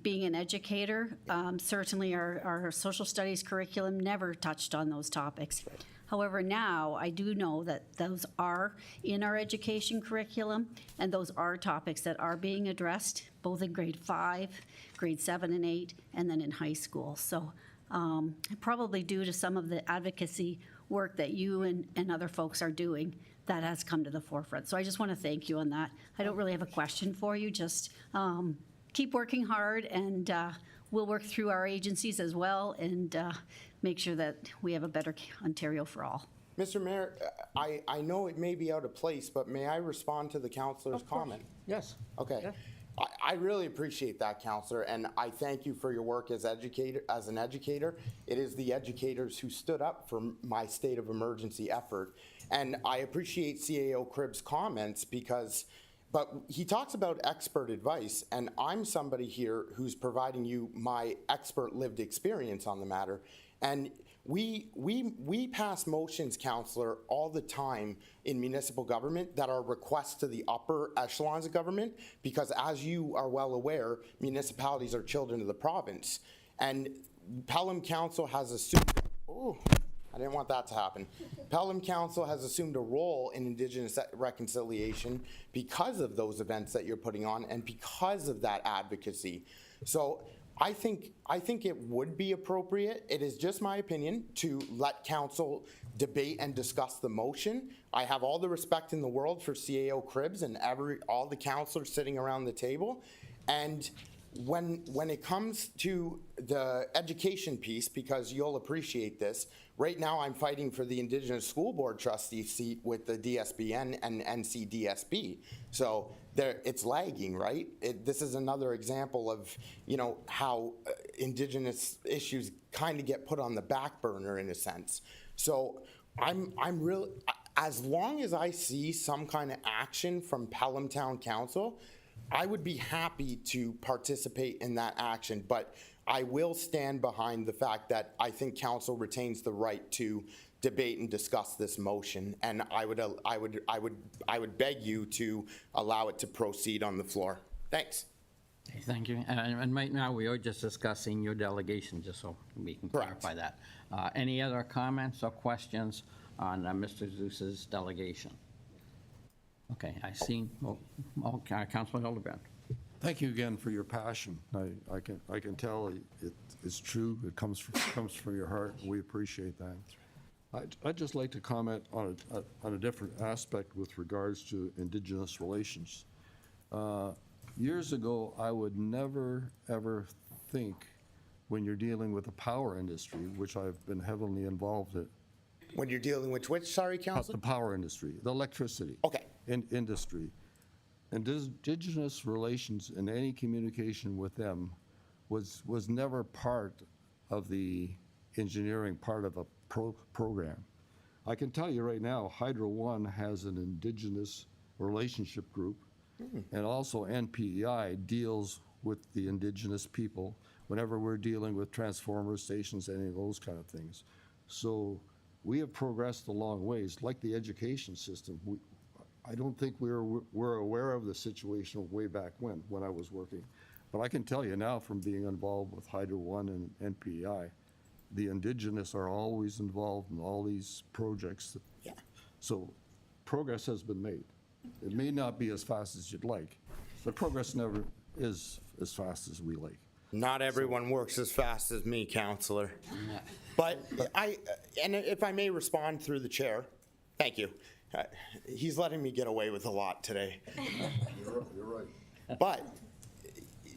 Being an educator, certainly our social studies curriculum never touched on those topics. However, now I do know that those are in our education curriculum, and those are topics that are being addressed both in grade 5, grade 7 and 8, and then in high school. So probably due to some of the advocacy work that you and other folks are doing, that has come to the forefront. So I just want to thank you on that. I don't really have a question for you, just keep working hard, and we'll work through our agencies as well and make sure that we have a better Ontario for all. Mr. Mayor, I know it may be out of place, but may I respond to the councillor's comment? Yes. Okay. Yeah. I really appreciate that, councillor, and I thank you for your work as an educator. It is the educators who stood up for my state of emergency effort. And I appreciate CAO Cribb's comments but he talks about expert advice, and I'm somebody here who's providing you my expert lived experience on the matter. And we pass motions, councillor, all the time in municipal government that are requests to the upper echelons of government, because as you are well aware, municipalities are children of the province. And Pelham Council has assumed, I didn't want that to happen. Pelham Council has assumed a role in Indigenous reconciliation because of those events that you're putting on and because of that advocacy. So I think it would be appropriate, it is just my opinion, to let council debate and discuss the motion. I have all the respect in the world for CAO Cribbs and all the councillors sitting around the table. And when it comes to the education piece, because you'll appreciate this, right now I'm fighting for the Indigenous School Board trustee seat with the DSBN and NCDSB. So it's lagging, right? This is another example of, how Indigenous issues kind of get put on the back burner in a sense. So I'm really, as long as I see some kind of action from Pelham Town Council, I would be happy to participate in that action, but I will stand behind the fact that I think council retains the right to debate and discuss this motion, and I would beg you to allow it to proceed on the floor. Thanks. Okay, thank you. And right now, we are just discussing your delegation, just so we can clarify that. Any other comments or questions on Mr. Zeus's delegation? Okay, I see. Councilor Hildebrand. Thank you again for your passion. I can tell it's true. It comes from your heart. We appreciate that. I'd just like to comment on a different aspect with regards to Indigenous relations. Years ago, I would never, ever think, when you're dealing with the power industry, which I've been heavily involved in. When you're dealing with which, sorry, councilor? The power industry, the electricity. Okay. Industry. Indigenous relations and any communication with them was never part of the engineering part of a program. I can tell you right now, Hydro One has an Indigenous relationship group, and also NPEI deals with the Indigenous people whenever we're dealing with transformer stations, any of those kind of things. So we have progressed a long ways, like the education system. I don't think we're aware of the situation way back when I was working. But I can tell you now, from being involved with Hydro One and NPEI, the Indigenous are always involved in all these projects. Yeah. So progress has been made. It may not be as fast as you'd like, but progress never is as fast as we like. Not everyone works as fast as me, councillor. But and if I may respond through the chair, thank you. He's letting me get away with a lot today. You're right. But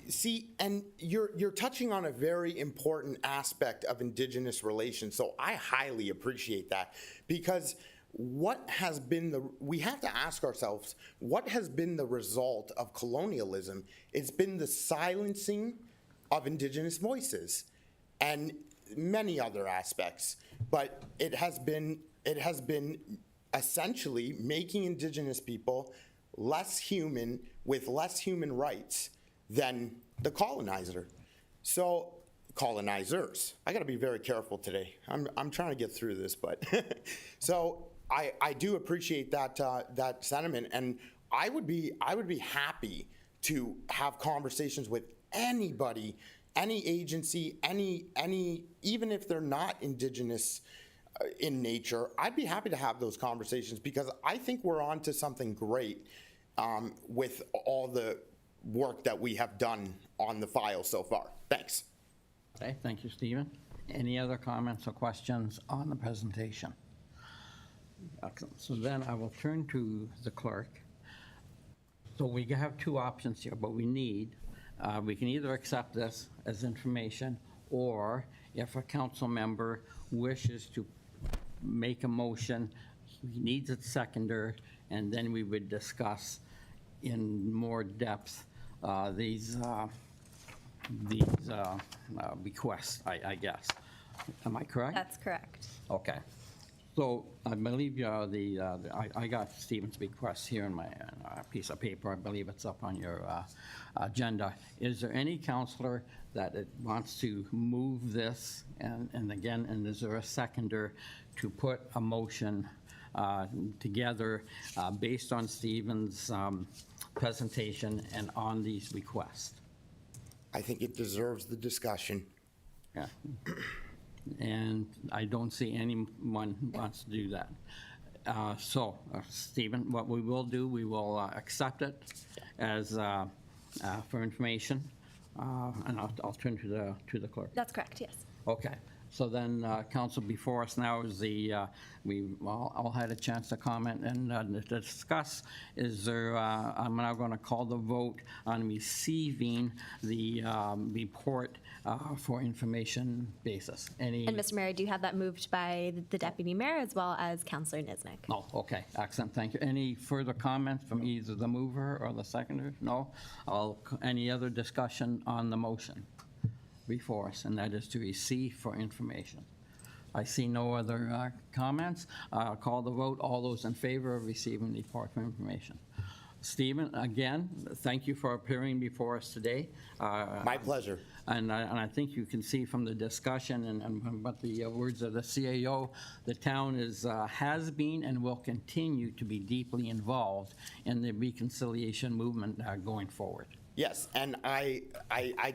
see, and you're touching on a very important aspect of Indigenous relations, so I highly appreciate that, because we have to ask ourselves, what has been the result of colonialism? It's been the silencing of Indigenous voices and many other aspects, but it has been essentially making Indigenous people less human with less human rights than the colonizer. So colonizers. I got to be very careful today. I'm trying to get through this, but so I do appreciate that sentiment, and I would be happy to have conversations with anybody, any agency, any even if they're not Indigenous in nature. I'd be happy to have those conversations because I think we're on to something great with all the work that we have done on the file so far. Thanks. Okay, thank you, Stephen. Any other comments or questions on the presentation? Excellent. So then I will turn to the clerk. So we have two options here, but we can either accept this as information, or if a council member wishes to make a motion, he needs a seconder, and then we would discuss in more depth these requests, I guess. Am I correct? That's correct. Okay. So I believe I got Stephen's request here in my piece of paper. I believe it's up on your agenda. Is there any counselor that wants to move this? And again, and is there a seconder to put a motion together based on Stephen's presentation and on these requests? I think it deserves the discussion. Yeah. And I don't see anyone who wants to do that. So, Stephen, what we will do, we will accept it as for information, and I'll turn to the clerk. That's correct, yes. Okay. So then, council, before us now is we all had a chance to comment and discuss. Is there, I'm now going to call the vote on receiving the report for information basis. And Mr. Mayor, I do have that moved by the Deputy Mayor as well as Councillor Niznik. Oh, okay, excellent, thank you. Any further comments from either the mover or the seconder? No? Any other discussion on the motion before us, and that is to receive for information? I see no other comments. Call the vote. All those in favor of receiving the report for information. Stephen, again, thank you for appearing before us today. My pleasure. And I think you can see from the discussion and what the words of the CAO, the town has been and will continue to be deeply involved in the reconciliation movement going forward. Yes, and I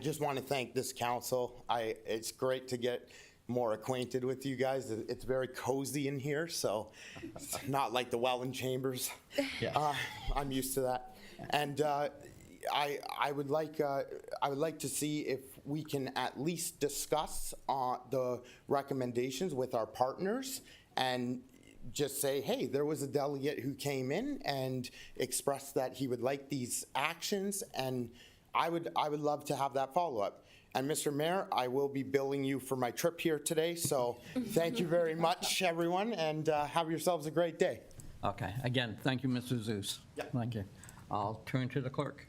just want to thank this council. It's great to get more acquainted with you guys. It's very cozy in here, so it's not like the Welland Chambers. Yeah. I'm used to that. And I would like to see if we can at least discuss the recommendations with our partners and just say, hey, there was a delegate who came in and expressed that he would like these actions, and I would love to have that follow-up. And Mr. Mayor, I will be billing you for my trip here today, so thank you very much, everyone, and have yourselves a great day. Okay, again, thank you, Mr. Zeus. Yep. Thank you. I'll turn to the clerk.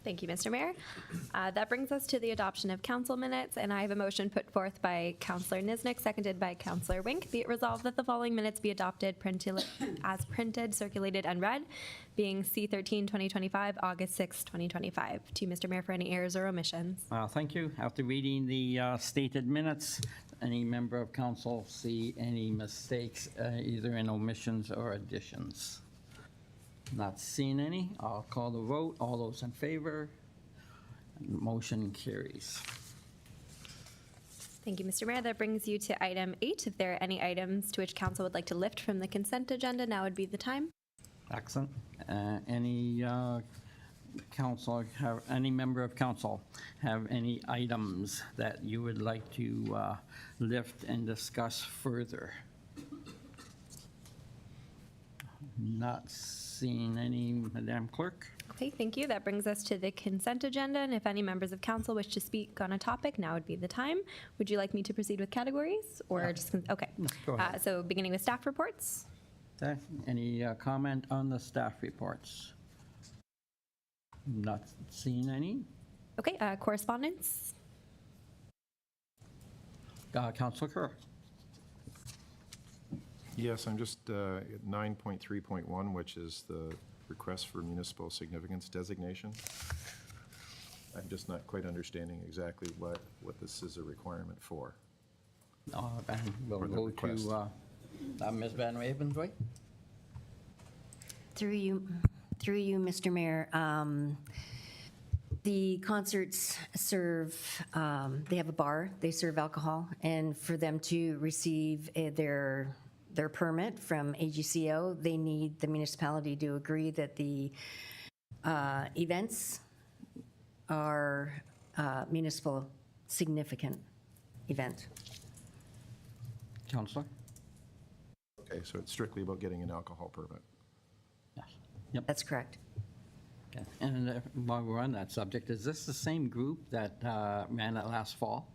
Thank you, Mr. Mayor. That brings us to the adoption of council minutes, and I have a motion put forth by Councillor Niznik, seconded by Councillor Wink. Be it resolved that the following minutes be adopted as printed, circulated, and read, being C13, 2025, August 6, 2025. To Mr. Mayor for any errors or omissions. Thank you. After reading the stated minutes, any member of council see any mistakes, either in omissions or additions? Not seeing any. I'll call the vote. All those in favor? Motion carries. Thank you, Mr. Mayor. That brings you to item 8. If there are any items to which council would like to lift from the consent agenda, now would be the time. Excellent. Any any member of council have any items that you would like to lift and discuss further? Not seeing any, Madam Clerk. Okay, thank you. That brings us to the consent agenda, and if any members of council wish to speak on a topic, now would be the time. Would you like me to proceed with categories, or just, okay. Go ahead. So beginning with staff reports. Okay, any comment on the staff reports? Not seeing any. Okay, correspondence? Councilor Kerr. Yes, I'm just at 9.3.1, which is the request for municipal significance designation. I'm just not quite understanding exactly what this is a requirement for. And we'll For the go request. to Ms. Van Ravensway. Through you, Mr. Mayor, the concerts serve, they have a bar, they serve alcohol, and for them to receive their permit from AGCO, they need the municipality to agree that the events are municipal significant event. Councilor? Okay, so it's strictly about getting an alcohol permit. Yes. Yep. That's correct. Okay. And while we're on that subject, is this the same group that ran it last fall?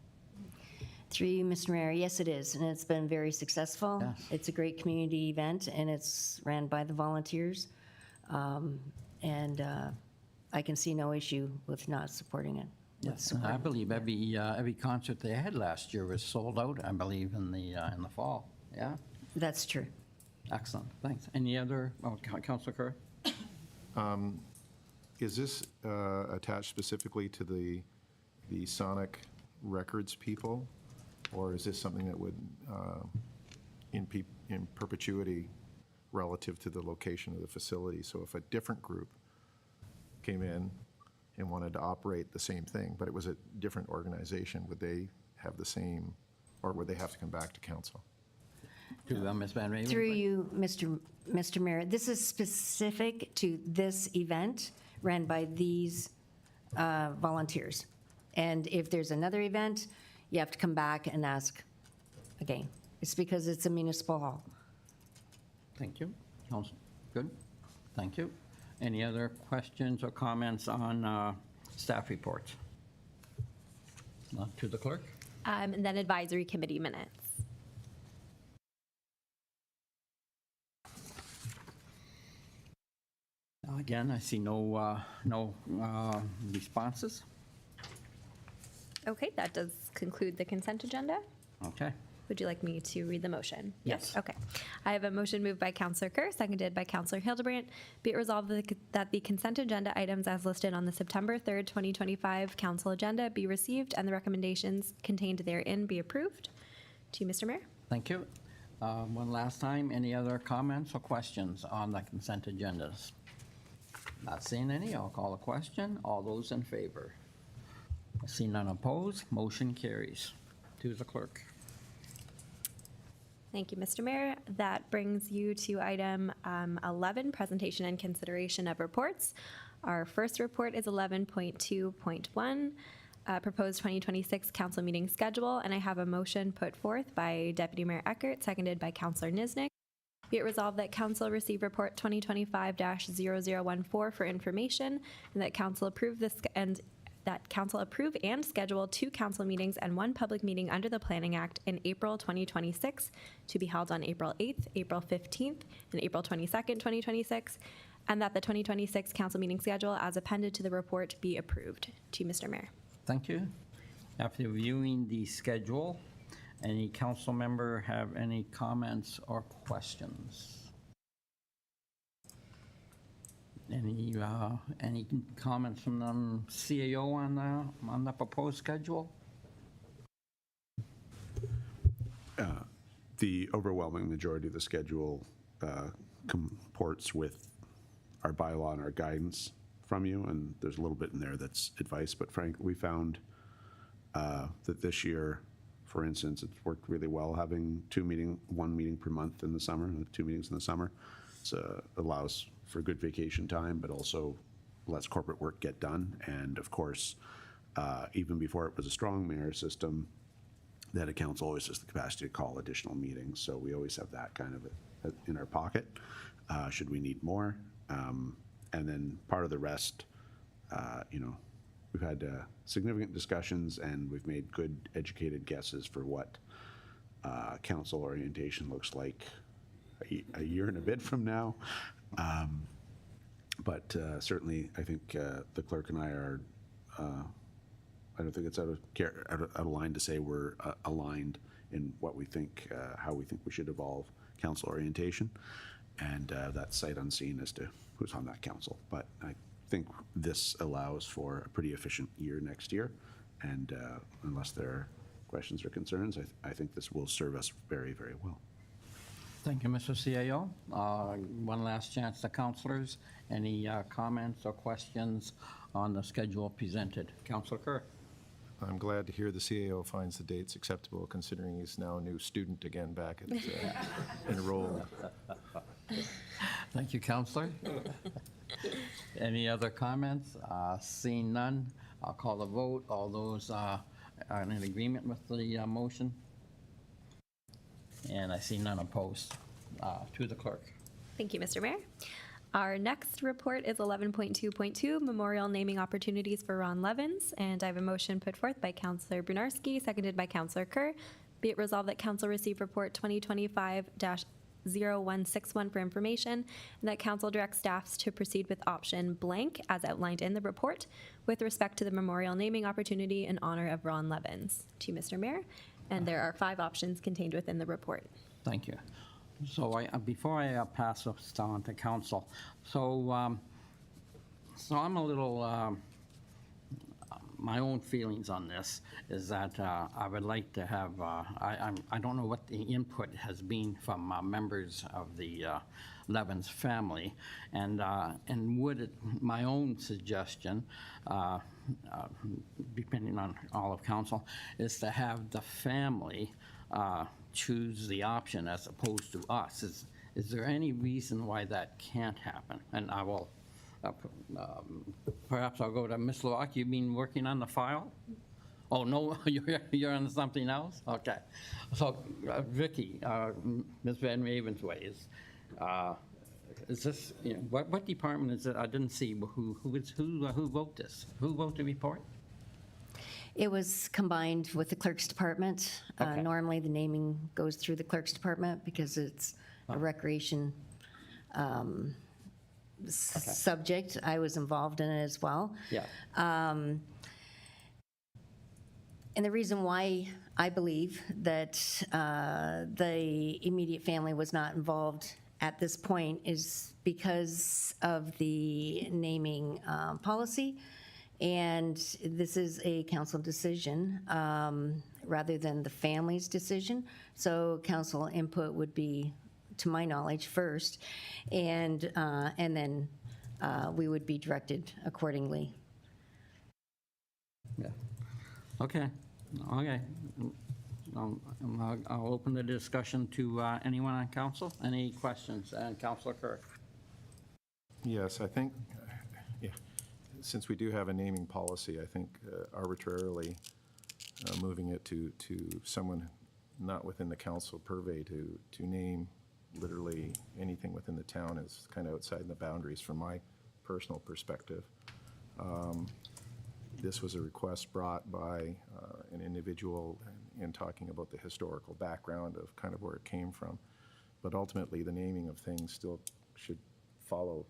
Through you, Mr. Mayor, yes, it is, and it's been very successful. Yes. It's a great community event, and it's ran by the volunteers. And I can see no issue with not supporting it. with Yes. And I support. believe every concert they had last year was sold out, I believe, in the fall. Yeah? That's true. Excellent, thanks. Any other, Councilor Kerr? Is this attached specifically to the Sonic Records people? Or is this something that would, in perpetuity, relative to the location of the facility? So if a different group came in and wanted to operate the same thing, but it was a different organization, would they have the same, or would they have to come back to council? To Ms. Van Ravensway? Through you, Mr. Mayor, this is specific to this event ran by these volunteers. And if there's another event, you have to come back and ask again. It's because it's a municipal hall. Thank you. Council, good. Thank you. Any other questions or comments on staff reports? To the clerk. And then advisory committee minutes. Again, I see no responses. Okay, that does conclude the consent agenda. Okay. Would you like me to read the motion? Yes. Okay. I have a motion moved by Councillor Kerr, seconded by Councillor Hildebrandt. Be it resolved that the consent agenda items as listed on the September 3rd, 2025 council agenda be received and the recommendations contained therein be approved. To you, Mr. Mayor. Thank you. One last time, any other comments or questions on the consent agendas? Not seeing any, I'll call a question. All those in favor? I see none opposed, motion carries. To the clerk. Thank you, Mr. Mayor. That brings you to item 11, presentation and consideration of reports. Our first report is 11.2.1, proposed 2026 council meeting schedule, and I have a motion put forth by Deputy Mayor Eckert, seconded by Councillor Niznik. Be it resolved that council receive report 2025-0014 for information, and that council approve this approve and schedule 2 council meetings and 1 public meeting under the Planning Act in April 2026 to be held on April 8th, April 15th, and April 22nd, 2026, and that the 2026 council meeting schedule as appended to the report be approved. To you, Mr. Mayor. Thank you. After reviewing the schedule, any council member have any comments or questions? Any comments from the CAO on the proposed schedule? The overwhelming majority of the schedule comports with our bylaw and our guidance from you, and there's a little bit in there that's advice, but frankly, we found that this year, for instance, it's worked really well having 1 meeting per month in the summer, 2 meetings in the summer. It allows for good vacation time, but also lets corporate work get done. And of course, even before it was a strong mayor system, that a council always has the capacity to call additional meetings. So we always have that kind of in our pocket, should we need more. And then part of the rest, we've had significant discussions and we've made good educated guesses for what council orientation looks like a year and a bit from now. But certainly, I think the clerk and I are, I don't think it's out of line to say we're aligned in what we think, how we think we should evolve council orientation, and that's sight unseen as to who's on that council. But I think this allows for a pretty efficient year next year, and unless there are questions or concerns, I think this will serve us very, very well. Thank you, Mr. CAO. One last chance to councilors. Any comments or questions on the schedule presented? Councilor Kerr. I'm glad to hear the CAO finds the dates acceptable, considering he's now a new student again back at enrolled. Thank you, Councilor. Any other comments? Seeing none, I'll call the vote. All those are in agreement with the motion? And I see none opposed. To the clerk. Thank you, Mr. Mayor. Our next report is 11.2.2, Memorial Naming Opportunities for Ron Levins, and I have a motion put forth by Councillor Brunarski, seconded by Councillor Kerr. Be it resolved that Council receive Report 2025-0161 for information, and that Council directs staffs to proceed with option blank as outlined in the report with respect to the memorial naming opportunity in honor of Ron Levins. To you, Mr. Mayor, and there are 5 options contained within the report. Thank you. So before I pass this on to council, so I'm a little, my own feelings on this is that I would like to have, I don't know what the input has been from members of the Levins family, and would it, my own suggestion, depending on all of council, is to have the family choose the option as opposed to us. Is there any reason why that can't happen? And I will, perhaps I'll go to Ms. Loak. You've been working on the file? Oh, no, you're on something else? Okay. So, Vicky, Ms. Van Ravensway, is this, you know, what department is it? I didn't see who wrote this? Who wrote the report? It was combined with the clerk's department. Okay. Normally, the naming goes through the clerk's department because it's a recreation subject. I was involved in it as well. Yeah. And the reason why I believe that the immediate family was not involved at this point is because of the naming policy. And this is a council decision rather than the family's decision. So council input would be, to my knowledge, first, and then we would be directed accordingly. Yeah. Okay. Okay. I'll open the discussion to anyone on council. Any questions? And Councilor Kerr. Yes, I think, since we do have a naming policy, I think arbitrarily moving it to someone not within the council purvey to name literally anything within the town is kind of outside the boundaries from my personal perspective. This was a request brought by an individual in talking about the historical background of kind of where it came from. But ultimately, the naming of things still should follow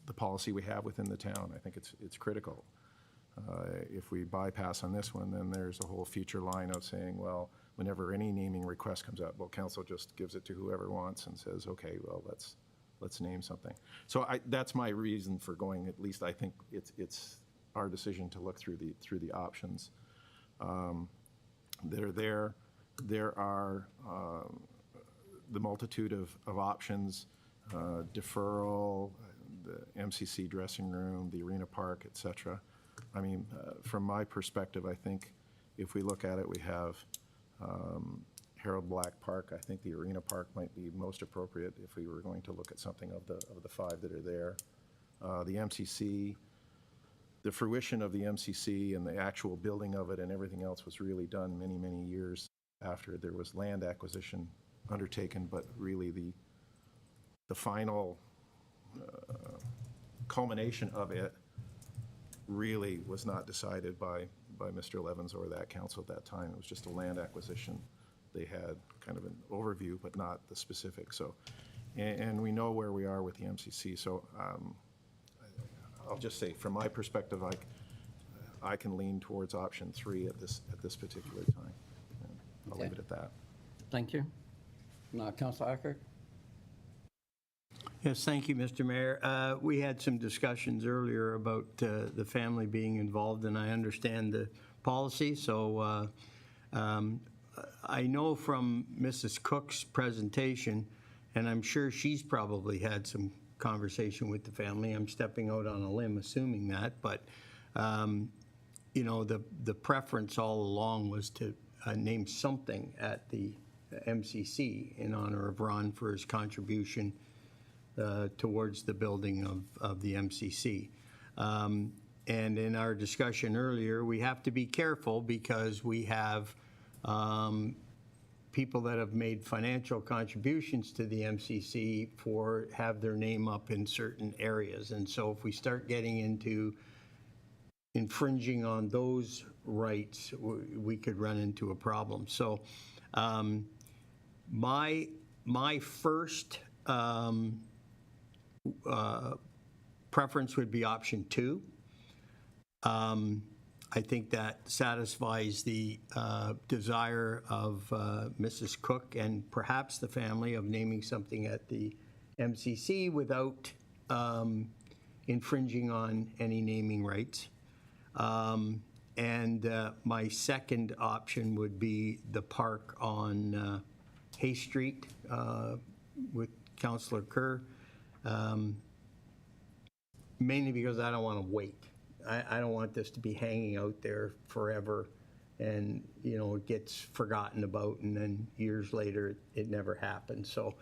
the policy we have within the town. I think it's critical. If we bypass on this one, then there's a whole future line of saying, well, whenever any naming request comes up, well, council just gives it to whoever wants and says, okay, well, let's name something. So that's my reason for going. At least I think it's our decision to look through the options that are there. There are the multitude of options, deferral, the MCC dressing room, the arena park, et cetera. I mean, from my perspective, I think if we look at it, we have Harold Black Park. I think the arena park might be most appropriate if we were going to look at something of the 5 that are there. The MCC, the fruition of the MCC and the actual building of it and everything else was really done many, many years after there was land acquisition undertaken, but really the final culmination of it really was not decided by Mr. Levins or that council at that time. It was just a land acquisition. They had kind of an overview, but not the specifics. So, and we know where we are with the MCC. So I'll just say, from my perspective, I can lean towards option 3 at this particular time. And I'll leave it at that. Thank you. Councilor Acker? Yes, thank you, Mr. Mayor. We had some discussions earlier about the family being involved, and I understand the policy. So I know from Mrs. Cook's presentation, and I'm sure she's probably had some conversation with the family. I'm stepping out on a limb assuming that, but you know, the preference all along was to name something at the MCC in honor of Ron for his contribution towards the building of the MCC. And in our discussion earlier, we have to be careful because we have people that have made financial contributions to the MCC have their name up in certain areas. And so if we start getting into infringing on those rights, we could run into a problem. So my first preference would be option 2. I think that satisfies the desire of Mrs. Cook and perhaps the family of naming something at the MCC without infringing on any naming rights. And my second option would be the park on Hay Street with Councillor Kerr, mainly because I don't want to wait. I don't want this to be hanging out there forever and, you know, it gets forgotten about and then years later it never happens. So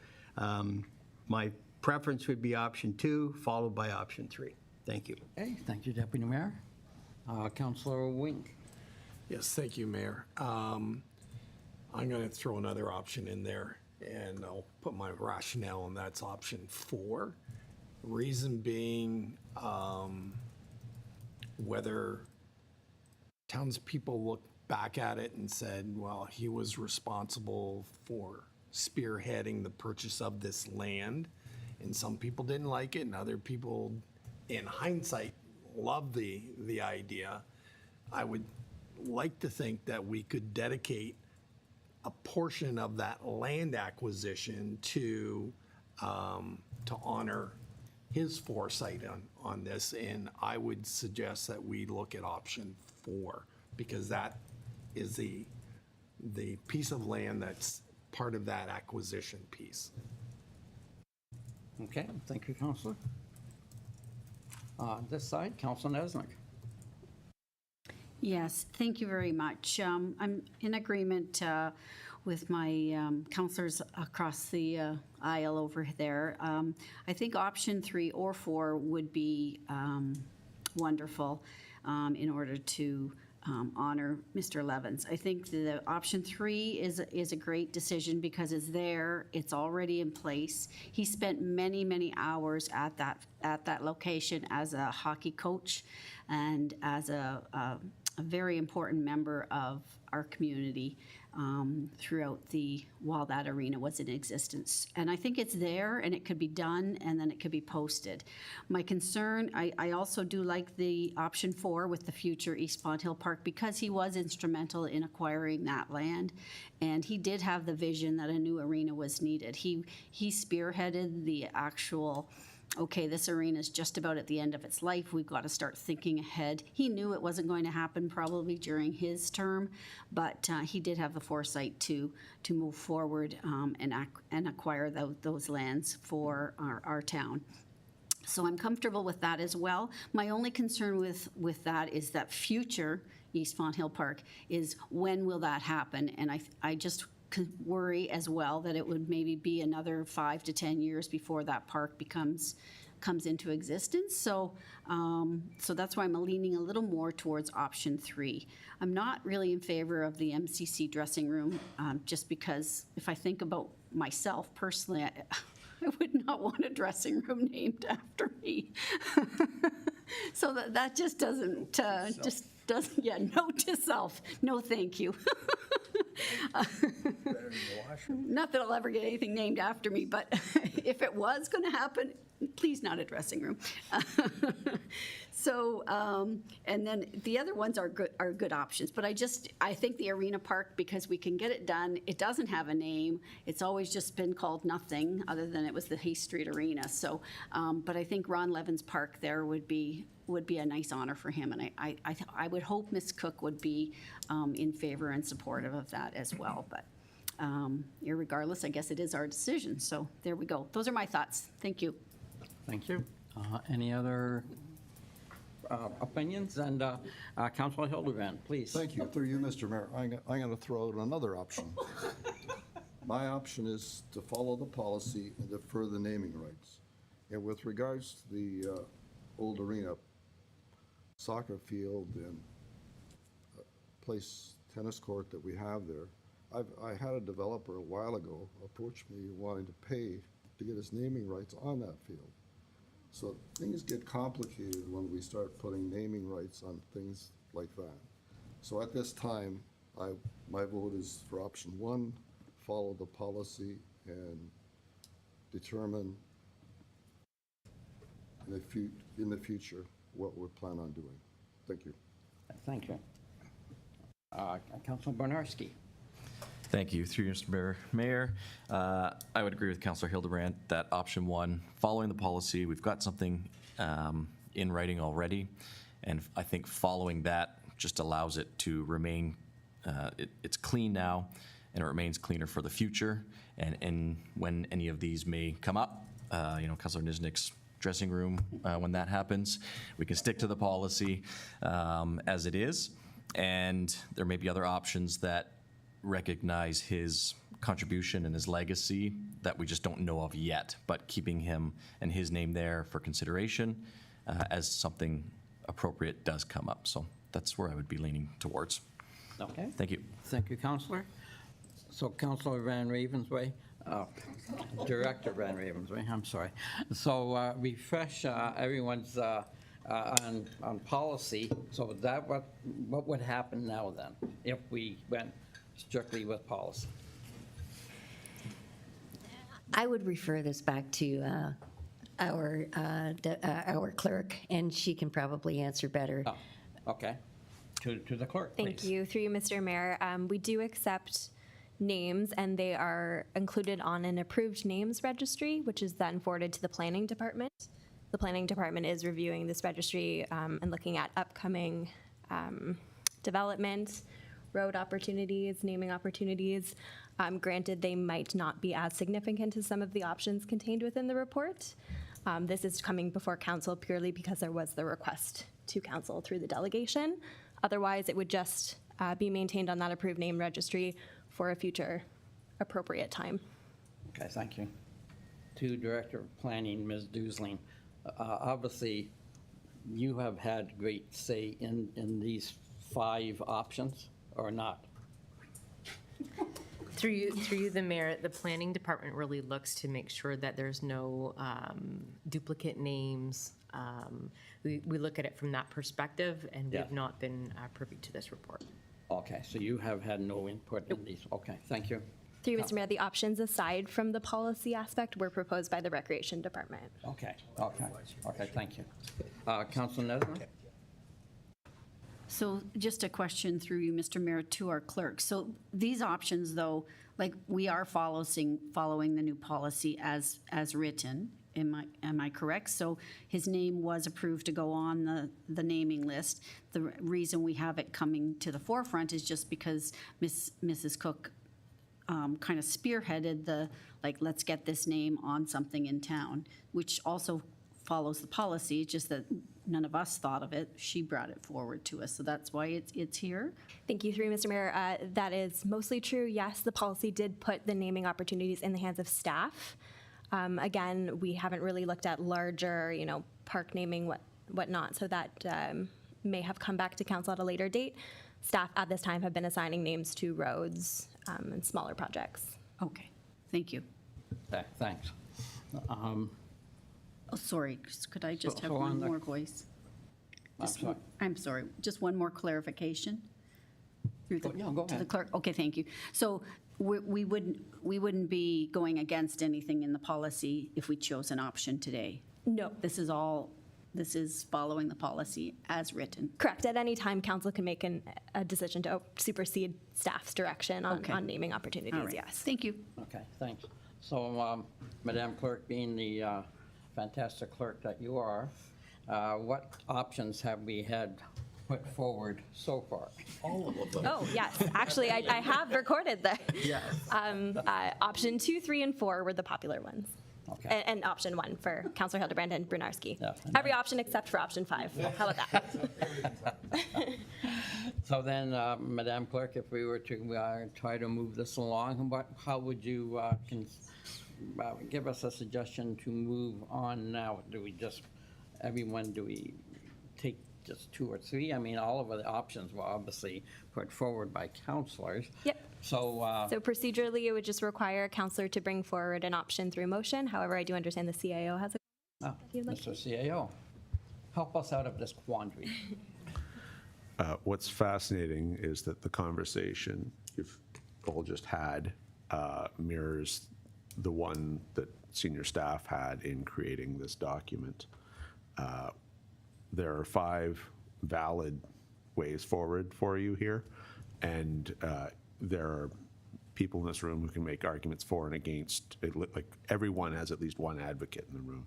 my preference would be option 2, followed by option 3. Thank you. Okay, thank you, Deputy Mayor. Councillor Wink. Yes, thank you, Mayor. I'm going to throw another option in there, and I'll put my rationale, and that's option 4. Reason being, whether townspeople look back at it and said, well, he was responsible for spearheading the purchase of this land, and some people didn't like it, and other people, in hindsight, love the idea. I would like to think that we could dedicate a portion of that land acquisition to honor his foresight on this, and I would suggest that we look at option 4 because that is the piece of land that's part of that acquisition piece. Okay, thank you, Councillor. This side, Councillor Nesnick. Yes, thank you very much. I'm in agreement with my councillors across the aisle over there. I think option 3 or 4 would be wonderful in order to honor Mr. Levins. I think the option 3 is a great decision because it's there, it's already in place. He spent many, many hours at that location as a hockey coach and as a very important member of our community throughout while that arena was in existence. And I think it's there and it could be done and then it could be posted. My concern, I also do like the option 4 with the future East Fonthill Park because he was instrumental in acquiring that land and he did have the vision that a new arena was needed. He spearheaded the actual, okay, this arena is just about at the end of its life. We've got to start thinking ahead. He knew it wasn't going to happen probably during his term, but he did have the foresight to move forward and acquire those lands for our town. So I'm comfortable with that as well. My only concern with that is that future East Fonthill Park is when will that happen? And I just worry as well that it would maybe be another 5 to 10 years before that park comes into existence. So that's why I'm leaning a little more towards option 3. I'm not really in favor of the MCC dressing room, just because if I think about myself personally, I would not want a dressing room named after me. So that just doesn't, yeah, note to self. No, thank you. Not that I'll ever get anything named after me, but if it was going to happen, please not a dressing room. So, and then the other ones are good options. But I think the Arena Park, because we can get it done, it doesn't have a name. It's always just been called nothing, other than it was the Hay Street Arena. So, but I think Ron Levin's park there would be a nice honor for him. And I would hope Ms. Cook would be in favor and supportive of that as well. But irregardless, I guess it is our decision. So there we go. Those are my thoughts. Thank you. Thank you. Any other opinions? And Councilor Hildebrand, please. Thank you. Through you, Mr. Mayor, I'm going to throw out another option. My option is to follow the policy and defer the naming rights. And with regards to the old arena, soccer field and place tennis court that we have there, I had a developer a while ago approach me wanting to pay to get his naming rights on that field. So things get complicated when we start putting naming rights on things like that. So at this time, my vote is for option one, follow the policy and determine in the future what we plan on doing. Thank you. Thank you. Councilor Bernarski. Thank you. Through you, Mr. Mayor. I would agree with Councilor Hildebrand that option one, following the policy, we've got something in writing already, and I think following that just allows it to remain, it's clean now, and it remains cleaner for the future, and when any of these may come up, Councilor Niznik's dressing room, when that happens, we can stick to the policy as it is, and there may be other options that recognize his contribution and his legacy that we just don't know of yet, but keeping him and his name there for consideration as something appropriate does come up. So that's where I would be leaning towards. Okay. Thank you. Thank you, Councilor. So Councilor Van Ravensway, Director Van Ravensway, I'm sorry. So refresh everyone's on policy. So that what would happen now then if we went strictly with policy? I would refer this back to our clerk, and she can probably answer better. Oh, okay. To the clerk, Thank please. you. Through you, Mr. Mayor. We do accept names, and they are included on an approved names registry, which is then forwarded to the planning department. The planning department is reviewing this registry and looking at upcoming development, road opportunities, naming opportunities. Granted, they might not be as significant as some of the options contained within the report. This is coming before council purely because there was the request to council through the delegation. Otherwise, it would just be maintained on that approved name registry for a future appropriate time. Okay, thank you. To Director of Planning, Ms. Dusling. Obviously, you have had great say in these 5 options, or not? Through you, the mayor, the planning department really looks to make sure that there's no duplicate names. We look at it from that perspective, and Yeah. we've not been privy to this report. Okay, so you have had no input in these. Okay, thank you. Through you, Mr. Mayor, the options aside from the policy aspect were proposed by the Recreation Department. Okay, thank you. Councilor Nesbitt? So just a question through you, Mr. Mayor, to our clerk. So these options, though, like we are following the new policy as written. Am I correct? So his name was approved to go on the naming list. The reason we have it coming to the forefront is just because Mrs. Cook kind of spearheaded let's get this name on something in town, which also follows the policy, just that none of us thought of it. She brought it forward to us, so that's why it's here. Thank you, through you, Mr. Mayor. That is mostly true. Yes, the policy did put the naming opportunities in the hands of staff. Again, we haven't really looked at larger, park naming, whatnot, so that may have come back to council at a later date. Staff at this time have been assigning names to roads and smaller projects. Okay, thank you. Okay, thanks. Oh, sorry, could I just have so one on the- more voice? I'm sorry. I'm sorry, just one more clarification. Through the- Yeah, go To the ahead. clerk, okay, thank you. So we wouldn't be going against anything in the policy if we chose an option today? No. This is following the policy as written? Correct. At any time, council can make a decision to supersede staff's direction Okay. on naming All opportunities, right. yes. Thank you. Okay, thanks. So, Madam Clerk, being the fantastic clerk that you are, what options have we had put forward so far? All of them. Oh, yes. Actually, I have recorded the, Yes. option 2, 3, and 4 were the popular ones. Okay. And option 1 for Councillor Hildebrand and Brunarski. Yeah. Every option except for option 5. How about that? So then, Madam Clerk, if we were to try to move this along, how would you give us a suggestion to move on now? Do we just, do we take just 2 or 3? I mean, all of the options were obviously put forward by councillors. Yep. So, So procedurally, it would just require a councillor to bring forward an option through motion. However, I do understand the CAO has a you'd like Mr. CAO, help us out of this quandary. What's fascinating is that the conversation you've all just had mirrors the one that senior staff had in creating this document. There are 5 valid ways forward for you here, and there are people in this room who can make arguments for and against. Like everyone has at least one advocate in the room.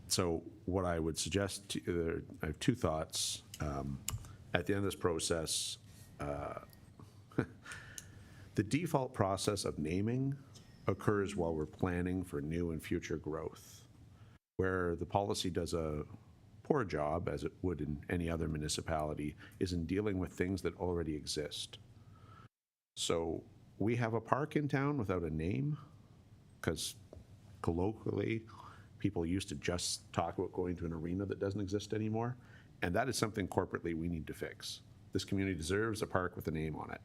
So what I would suggest, I have 2 thoughts. At the end of this process, the default process of naming occurs while we're planning for new and future growth. Where the policy does a poor job, as it would in any other municipality, is in dealing with things that already exist. So we have a park in town without a name, because colloquially, people used to just talk about going to an arena that doesn't exist anymore. And that is something corporately we need to fix. This community deserves a park with a name on it.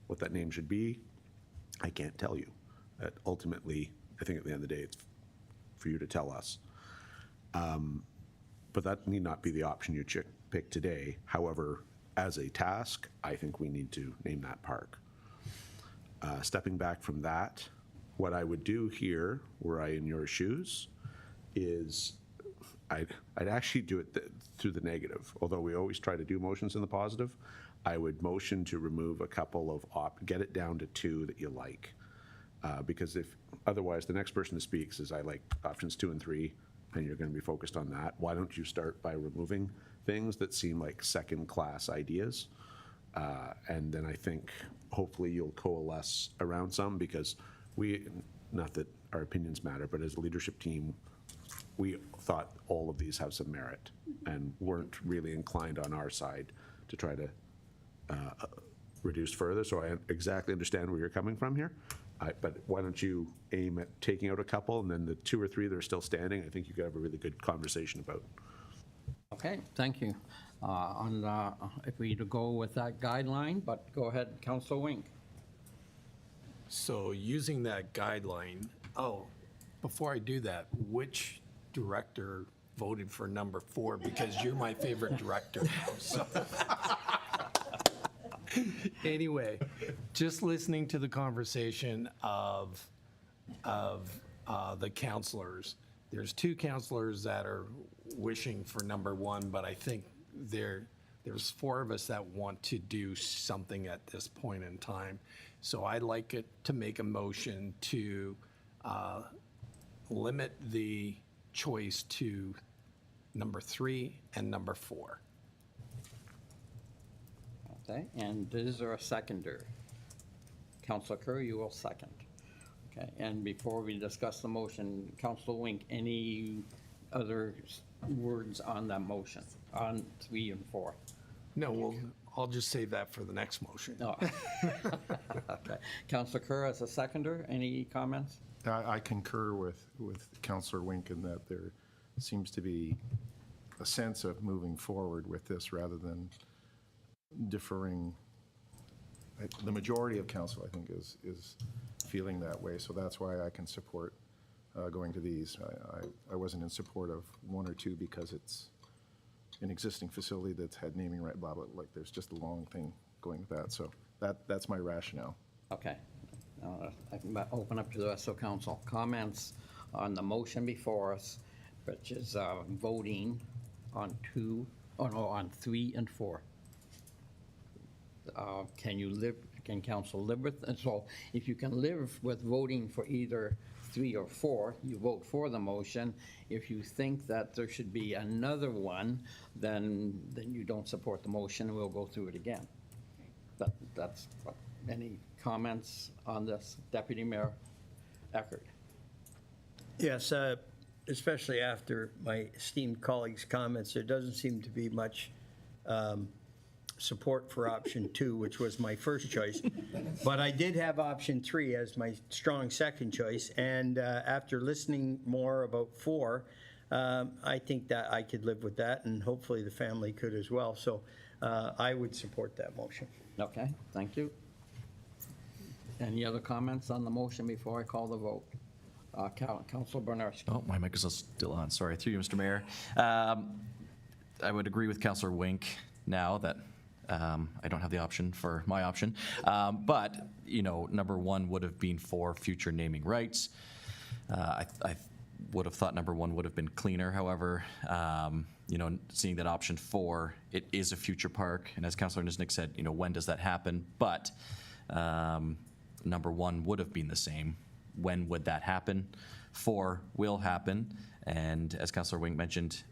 What that name should be, I can't tell you. Ultimately, I think at the end of the day, it's for you to tell us. But that need not be the option you pick today. However, as a task, I think we need to name that park. Stepping back from that, what I would do here, were I in your shoes, is I'd actually do it through the negative. Although we always try to do motions in the positive, I would motion to remove a couple of get it down to 2 that you like. Because if otherwise the next person that speaks is I like options 2 and 3, and you're going to be focused on that. Why don't you start by removing things that seem like second-class ideas? And then I think hopefully you'll coalesce around some, because not that our opinions matter, but as a leadership team, we thought all of these have some merit and weren't really inclined on our side to try to reduce further. So I exactly understand where you're coming from here. But why don't you aim at taking out a couple, and then the 2 or 3 that are still standing, I think you could have a really good conversation about. Okay, thank you. If we go with that guideline, but go ahead, Councilor Wink. So using that guideline, before I do that, which director voted for number 4? Because you're my favorite director now. So. Anyway, just listening to the conversation of the counselors, there's 2 counselors that are wishing for number 1, but I think there's 4 of us that want to do something at this point in time. So I'd like it to make a motion to limit the choice to number 3 and number 4. Okay, and is there a seconder? Councilor Kerr, you will second. Okay, and before we discuss the motion, Councilor Wink, any other words on that motion, on 3 and 4? No, well, I'll just save that for the next motion. Oh. Okay, Councilor Kerr as a seconder, any comments? I concur with Councillor Wink in that there seems to be a sense of moving forward with this rather than deferring. The majority of council, I think, is feeling that way, so that's why I can support going to these. I wasn't in support of 1 or 2 because it's an existing facility that's had naming right, blah, blah, like there's just a long thing going with that. So that's my rationale. Okay. I can open up to the rest of council. Comments on the motion before us, which is voting on 3 and 4. Can council live with, and so if you can live with voting for either 3 or 4, you vote for the motion. If you think that there should be another one, then you don't support the motion, and we'll go through it again. That's any comments on this, Deputy Mayor Eckert? Yes, especially after my esteemed colleague's comments, there doesn't seem to be much support for option 2, which was my first choice. But I did have option 3 as my strong second choice. And after listening more about 4, I think that I could live with that, and hopefully the family could as well. So I would support that motion. Okay, thank you. Any other comments on the motion before I call the vote? Councilor Bernarski. Oh, my mic is still on. Sorry. Through you, Mr. Mayor. I would agree with Councilor Wink now that I don't have the option for my option. But, number 1 would have been for future naming rights. I would have thought number 1 would have been cleaner. However, seeing that option 4, it is a future park. And as Councilor Niznik said, when does that happen? But number 1 would have been the same. When would that happen? 4 will happen. And as Councilor Wink mentioned,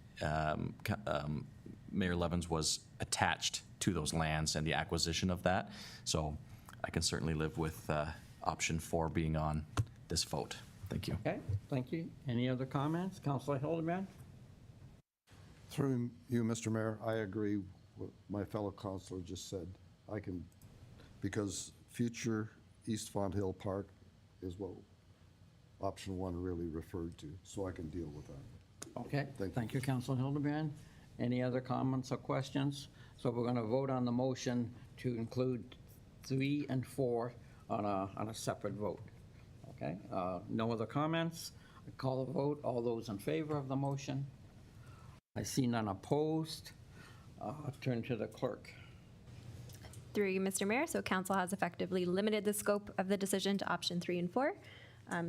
Mayor Levins was attached to those lands and the acquisition of that. So I can certainly live with option 4 being on this vote. Thank you. Okay, thank you. Any other comments? Councilor Hildebrand? Through you, Mr. Mayor, I agree with what my fellow councilor just said. Because future East Font Hill Park is what option 1 really referred to, so I can deal with that. Okay, thank you, Councilor Hildebrand. Any other comments or questions? So we're going to vote on the motion to include 3 and 4 on a separate vote. Okay, no other comments? I call the vote. All those in favor of the motion? I see none opposed. Turn to the clerk. Through you, Mr. Mayor, so council has effectively limited the scope of the decision to option 3 and 4.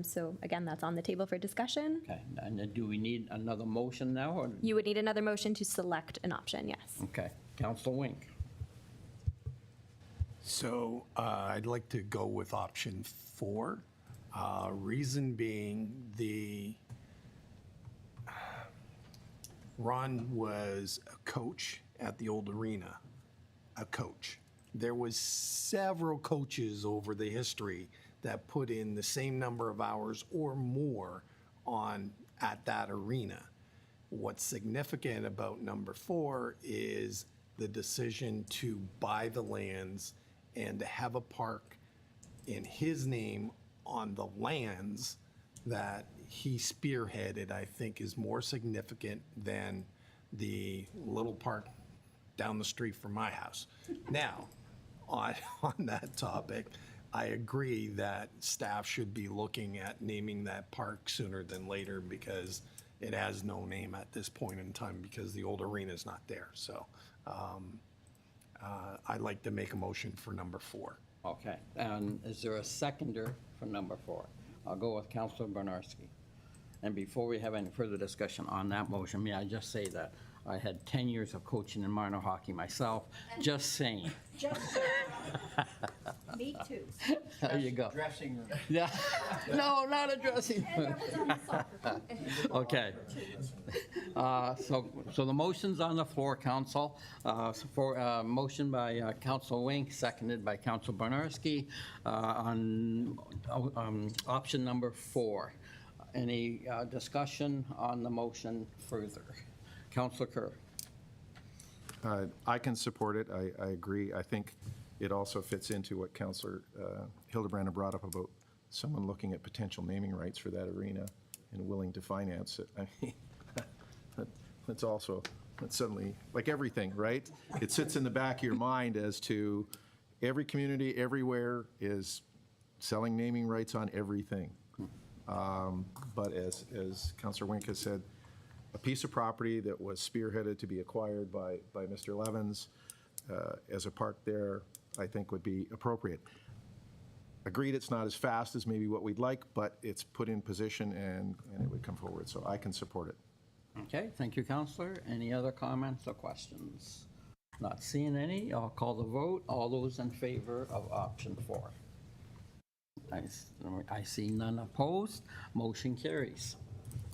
So again, that's on the table for discussion. Okay, and then do we need another motion now? Or? You would need another motion to select an option, yes. Okay, Councilor Wink. So I'd like to go with option 4. Reason being, Ron was a coach at the old arena, a coach. There was several coaches over the history that put in the same number of hours or more at that arena. What's significant about number 4 is the decision to buy the lands and to have a park in his name on the lands that he spearheaded, I think is more significant than the little park down the street from my house. Now, on that topic, I agree that staff should be looking at naming that park sooner than later because it has no name at this point in time because the old arena is not there. So I'd like to make a motion for number 4. Okay, and is there a seconder for number 4? I'll go with Councilor Bernarski. And before we have any further discussion on that motion, may I just say that I had 10 years of coaching in minor hockey myself, just saying. Me too. There you go. Dressing room. Yeah, no, not a dressing room. Okay. So the motion's on the floor, Council. For motion by Councilor Wink, seconded by Councilor Bernarski on option number 4. Any discussion on the motion further? Councilor Kerr. I can support it. I agree. I think it also fits into what Councilor Hildebrand brought up about someone looking at potential naming rights for that arena and willing to finance it. I mean, that's suddenly, like everything, right? It sits in the back of your mind as to every community everywhere is selling naming rights on everything. But as Councilor Wink has said, a piece of property that was spearheaded to be acquired by Mr. Levins as a park there, I think would be appropriate. Agreed, it's not as fast as maybe what we'd like, but it's put in position and it would come forward, so I can support it. Okay, thank you, Counselor. Any other comments or questions? Not seeing any, I'll call the vote. All those in favor of option 4? I see none opposed. Motion carries.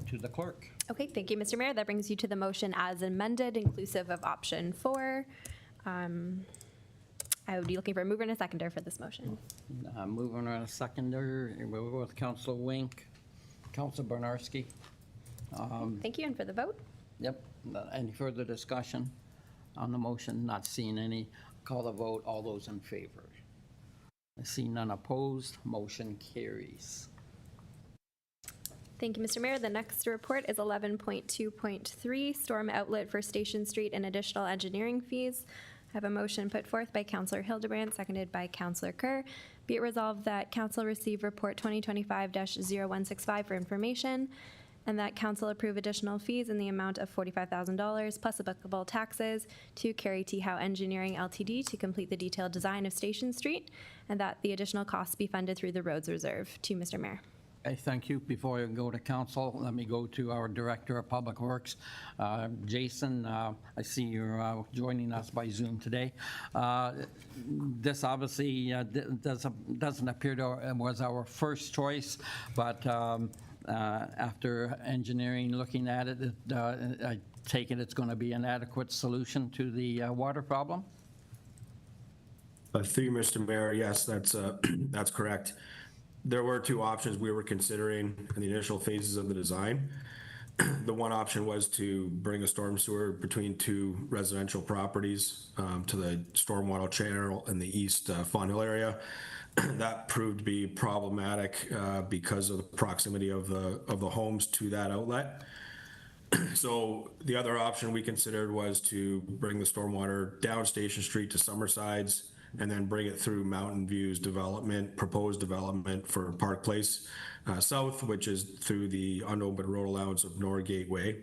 To the clerk. Okay, thank you, Mr. Mayor. That brings you to the motion as amended, inclusive of option 4. I would be looking for a mover and a seconder for this motion. Moving on a seconder, we'll go with Councilor Wink, Councilor Bernarski. Thank you, and for the vote? Yep. Any further discussion on the motion? Not seeing any. Call the vote. All those in favor? I see none opposed. Motion carries. Thank you, Mr. Mayor. The next report is 11.2.3, storm outlet for Station Street and additional engineering fees. I have a motion put forth by Councillor Hildebrand, seconded by Councillor Kerr. Be it resolved that Council receive Report 2025-0165 for information, and that Council approve additional fees in the amount of $45,000 plus applicable taxes to Carrie T. Howe Engineering Ltd. to complete the detailed design of Station Street, and that the additional costs be funded through the Roads Reserve. To Mr. Mayor. Okay, thank you. Before I go to council, let me go to our Director of Public Works. Jason, I see you're joining us by Zoom today. This obviously doesn't appear to was our first choice, but after engineering looking at it, I take it it's going to be an adequate solution to the water problem? Through you, Mr. Mayor, yes, that's correct. There were 2 options we were considering in the initial phases of the design. The one option was to bring a storm sewer between 2 residential properties to the stormwater channel in the east Fawn Hill area. That proved to be problematic because of the proximity of the homes to that outlet. So the other option we considered was to bring the stormwater down Station Street to Summersides and then bring it through Mountain View's proposed development for Park Place South, which is through the unopened road allowance of Norgate Way,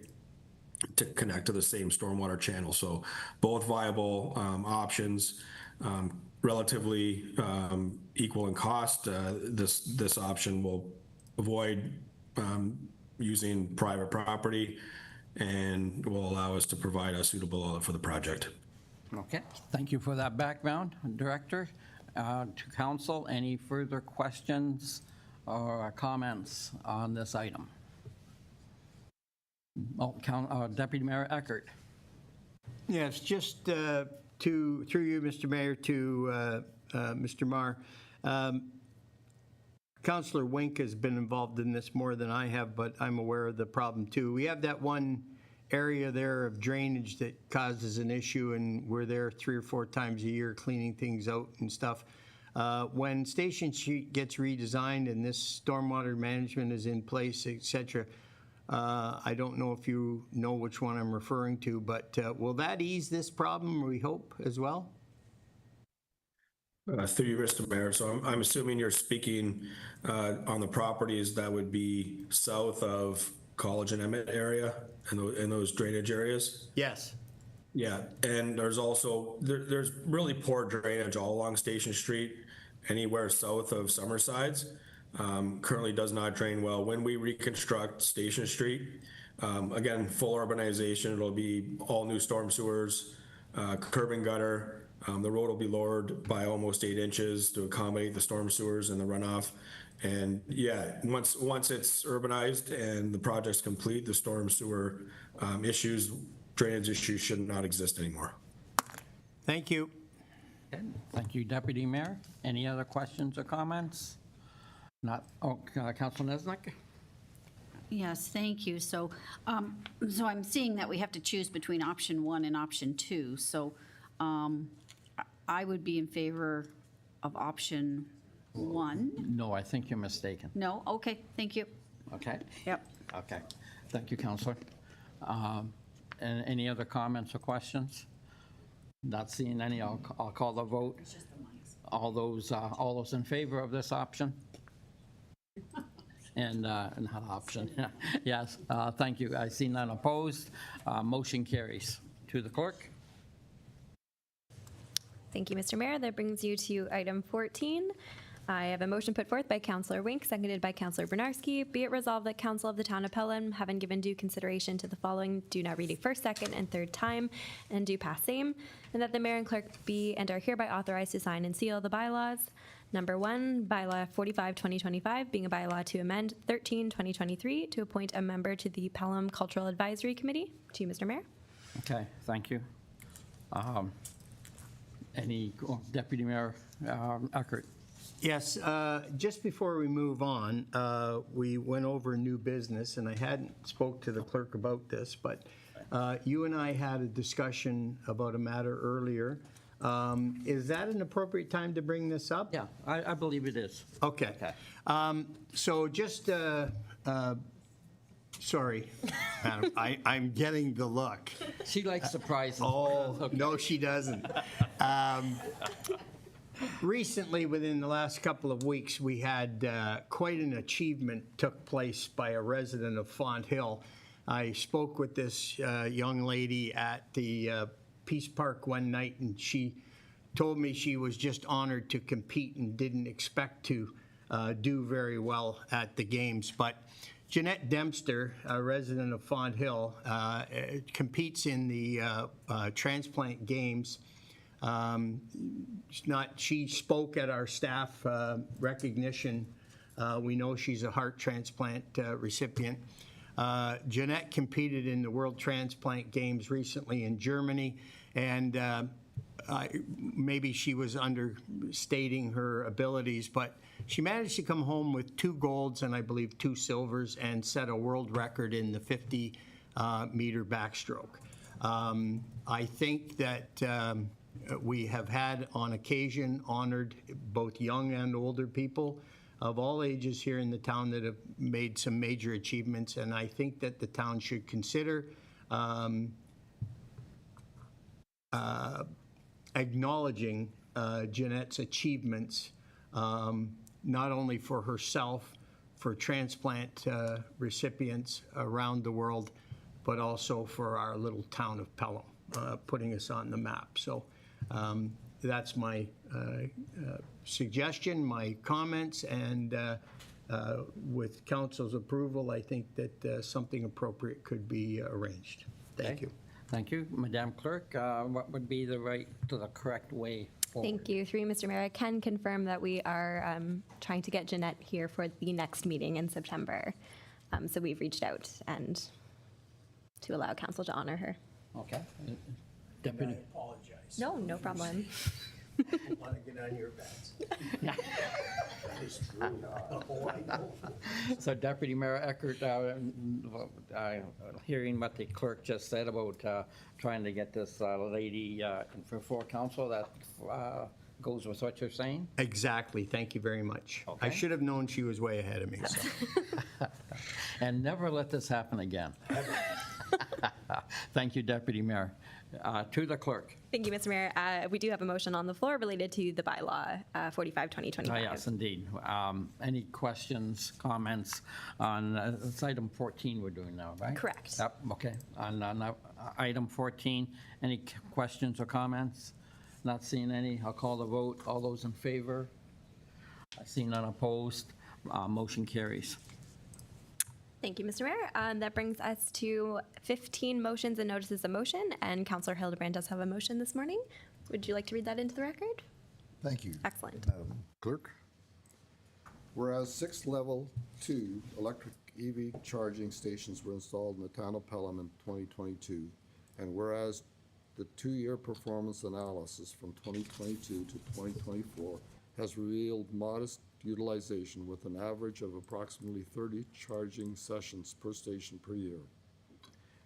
to connect to the same stormwater channel. So both viable options, relatively equal in cost. This option will avoid using private property and will allow us to provide a suitable outlet for the project. Okay, thank you for that background, Director. To council, any further questions or comments on this item? Deputy Mayor Eckert. Yes, just through you, Mr. Mayor, to Mr. Marr. Councillor Wink has been involved in this more than I have, but I'm aware of the problem too. We have that one area there of drainage that causes an issue, and we're there 3 or 4 times a year cleaning things out and stuff. When Station Street gets redesigned and this stormwater management is in place, etc., I don't know if you know which one I'm referring to, but will that ease this problem, we hope, as well? Through you, Mr. Mayor. So I'm assuming you're speaking on the properties that would be south of College and Emmett area and those drainage areas? Yes. Yeah, and there's also, there's really poor drainage all along Station Street, anywhere south of Summersides. Currently does not drain well. When we reconstruct Station Street, again, full urbanization, it'll be all new storm sewers, curb and gutter. The road will be lowered by almost 8 inches to accommodate the storm sewers and the runoff. And yeah, once it's urbanized and the project's complete, the storm sewer drainage issues should not exist anymore. Thank you. Thank you, Deputy Mayor. Any other questions or comments? Not, Councilor Nesnick? Yes, thank you. So I'm seeing that we have to choose between option 1 and option 2. So I would be in favor of option 1. No, I think you're mistaken. No? Okay, thank you. Okay? Yep. Okay. Thank you, Councilor. And any other comments or questions? Not seeing any, I'll call the vote. All those in favor of this option? And not option. Yes, thank you. I see none opposed. Motion carries. To the clerk. Thank you, Mr. Mayor. That brings you to item 14. I have a motion put forth by Councillor Wink, seconded by Councillor Bernarski. Be it resolved that Council of the Town of Pelham, having given due consideration to the following, do now read a first, second, and third time, and do pass same, and that the mayor and clerk be and are hereby authorized to sign and seal the bylaws. Number 1, bylaw 45-2025, being a bylaw to amend 13-2023 to appoint a member to the Pelham Cultural Advisory Committee. To you, Mr. Mayor. Okay, thank you. Deputy Mayor Eckert? Yes, just before we move on, we went over new business, and I hadn't spoke to the clerk about this, but you and I had a discussion about a matter earlier. Is that an appropriate time to bring this up? Yeah, I believe it is. Okay. So just, sorry, Madam, I'm getting the look. She likes surprises. Oh, no, she doesn't. Recently, within the last couple of weeks, we had quite an achievement took place by a resident of Font Hill. I spoke with this young lady at the Peace Park one night, and she told me she was just honored to compete and didn't expect to do very well at the games. But Jeanette Dempster, a resident of Font Hill, competes in the transplant games. She spoke at our staff recognition. We know she's a heart transplant recipient. Jeanette competed in the World Transplant Games recently in Germany, and maybe she was understating her abilities, but she managed to come home with 2 golds and I believe 2 silvers and set a world record in the 50-meter backstroke. I think that we have had on occasion honored both young and older people of all ages here in the town that have made some major achievements, and I think that the town should consider acknowledging Jeanette's achievements, not only for herself, for transplant recipients around the world, but also for our little town of Pelham, putting us on the map. So that's my suggestion, my comments, and with council's approval, I think that something appropriate could be arranged. Thank you. Thank you. Madam Clerk, what would be the correct way forward? Thank you. Through you, Mr. Mayor, I can confirm that we are trying to get Jeanette here for the next meeting in September. So we've reached out and to allow council to honor her. Okay. Deputy. I apologize. No, no problem. I want to get on your beds. That is true. Oh, I know. So Deputy Mayor Eckert, hearing what the clerk just said about trying to get this lady before council, that goes with what you're saying? Exactly. Thank you very much. Okay. I should have known she was way ahead of me. So. And never let this happen again. Thank you, Deputy Mayor. To the clerk. Thank you, Mr. Mayor. We do have a motion on the floor related to the bylaw 45-2025. Yes, indeed. Any questions, comments on it's item 14 we're doing now, right? Correct. Yep, okay. On item 14, any questions or comments? Not seeing any. I'll call the vote. All those in favor? I see none opposed. Motion carries. Thank you, Mr. Mayor. That brings us to 15 motions and notices of motion, and Councillor Hildebrand does have a motion this morning. Would you like to read that into the record? Thank you. Excellent. Madam Clerk. Whereas 6 level 2 electric EV charging stations were installed in the town of Pelham in 2022, and whereas the 2-year performance analysis from 2022 to 2024 has revealed modest utilization with an average of approximately 30 charging sessions per station per year.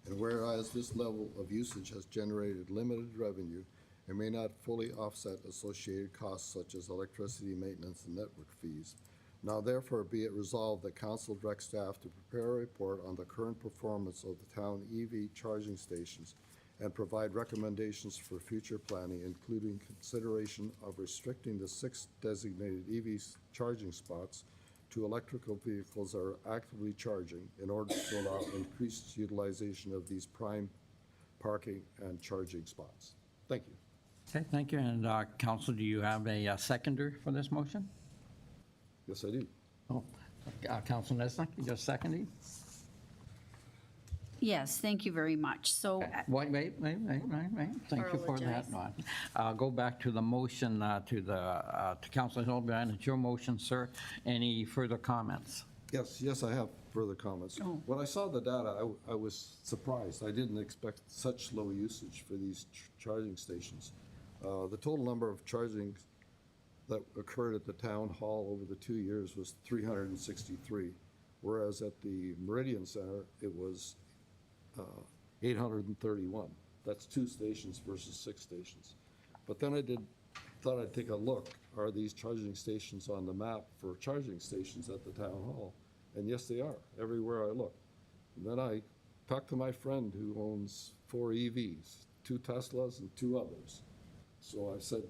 And whereas this level of usage has generated limited revenue and may not fully offset associated costs such as electricity maintenance and network fees, now therefore be it resolved that council directs staff to prepare a report on the current performance of the town EV charging stations and provide recommendations for future planning, including consideration of restricting the 6 designated EV charging spots to electrical vehicles that are actively charging in order to allow increased utilization of these prime parking and charging spots. Thank you. Okay, thank you. And Council, do you have a seconder for this motion? Yes, I do. Oh, Council Nesnick, you're seconding? Yes, thank you very much. So, Wait. Thank you for that. Apologize. I'll go back to the motion to Councilor Hildebrand. It's your motion, sir. Any further comments? Yes, I have further comments. Oh. When I saw the data, I was surprised. I didn't expect such low usage for these charging stations. The total number of charging that occurred at the town hall over the 2 years was 363, whereas at the Meridian Center, it was 831. That's 2 stations versus 6 stations. But then I thought I'd take a look. Are these charging stations on the map for charging stations at the town hall? And yes, they are, everywhere I look. And then I talked to my friend who owns 4 EVs, 2 Teslas and 2 others. So I said,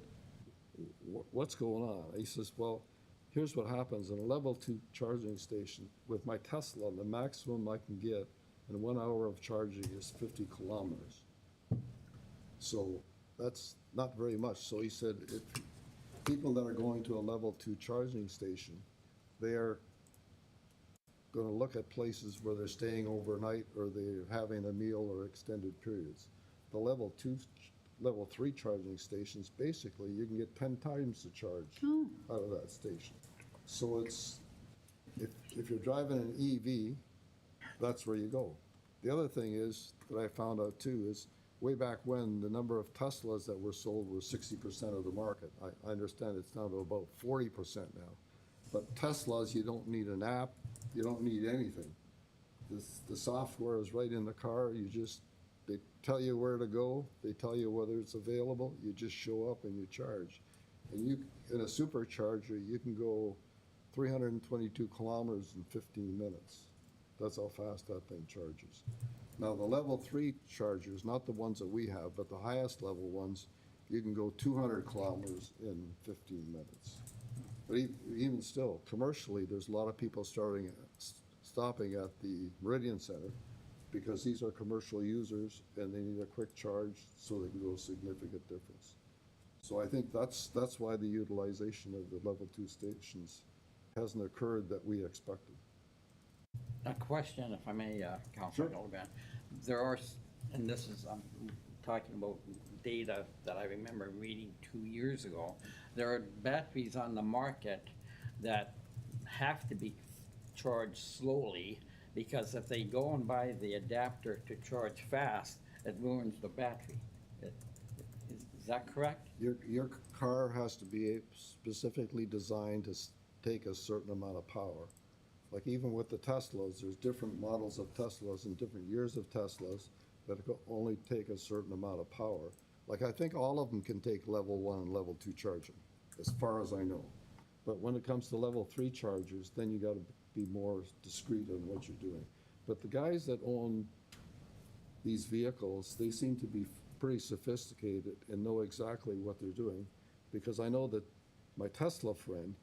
what's going on? He says, well, here's what happens. In a level 2 charging station, with my Tesla, the maximum I can get in 1 hour of charging is 50 kilometers. So that's not very much. So he said, if people that are going to a level 2 charging station, they are going to look at places where they're staying overnight or they're having a meal or extended periods. The level 3 charging stations, basically, you can get 10 times the charge out of that station. So it's, if you're driving an EV, that's where you go. The other thing is, that I found out too, is way back when, the number of Teslas that were sold was 60% of the market. I understand it's down to about 40% now. But Teslas, you don't need an app, you don't need anything. The software is right in the car, they tell you where to go, they tell you whether it's available, you just show up and you charge. And in a supercharger, you can go 322 kilometers in 15 minutes. That's how fast that thing charges. Now, the level 3 chargers, not the ones that we have, but the highest level ones, you can go 200 kilometers in 15 minutes. But even still, commercially, there's a lot of people stopping at the Meridian Center because these are commercial users and they need a quick charge so they can go a significant difference. So I think that's why the utilization of the level 2 stations hasn't occurred that we expected. A question, if I may, Councilor Hildebrand. There are, and this is, I'm talking about data that I remember reading 2 years ago. There are batteries on the market that have to be charged slowly because if they go and buy the adapter to charge fast, it ruins the battery. Is that correct? Your car has to be specifically designed to take a certain amount of power. Like even with the Teslas, there's different models of Teslas and different years of Teslas that only take a certain amount of power. Like I think all of them can take level 1 and level 2 charging, as far as I know. But when it comes to level 3 chargers, then you got to be more discreet on what you're doing. But the guys that own these vehicles, they seem to be pretty sophisticated and know exactly what they're doing, because I know that my Tesla friend,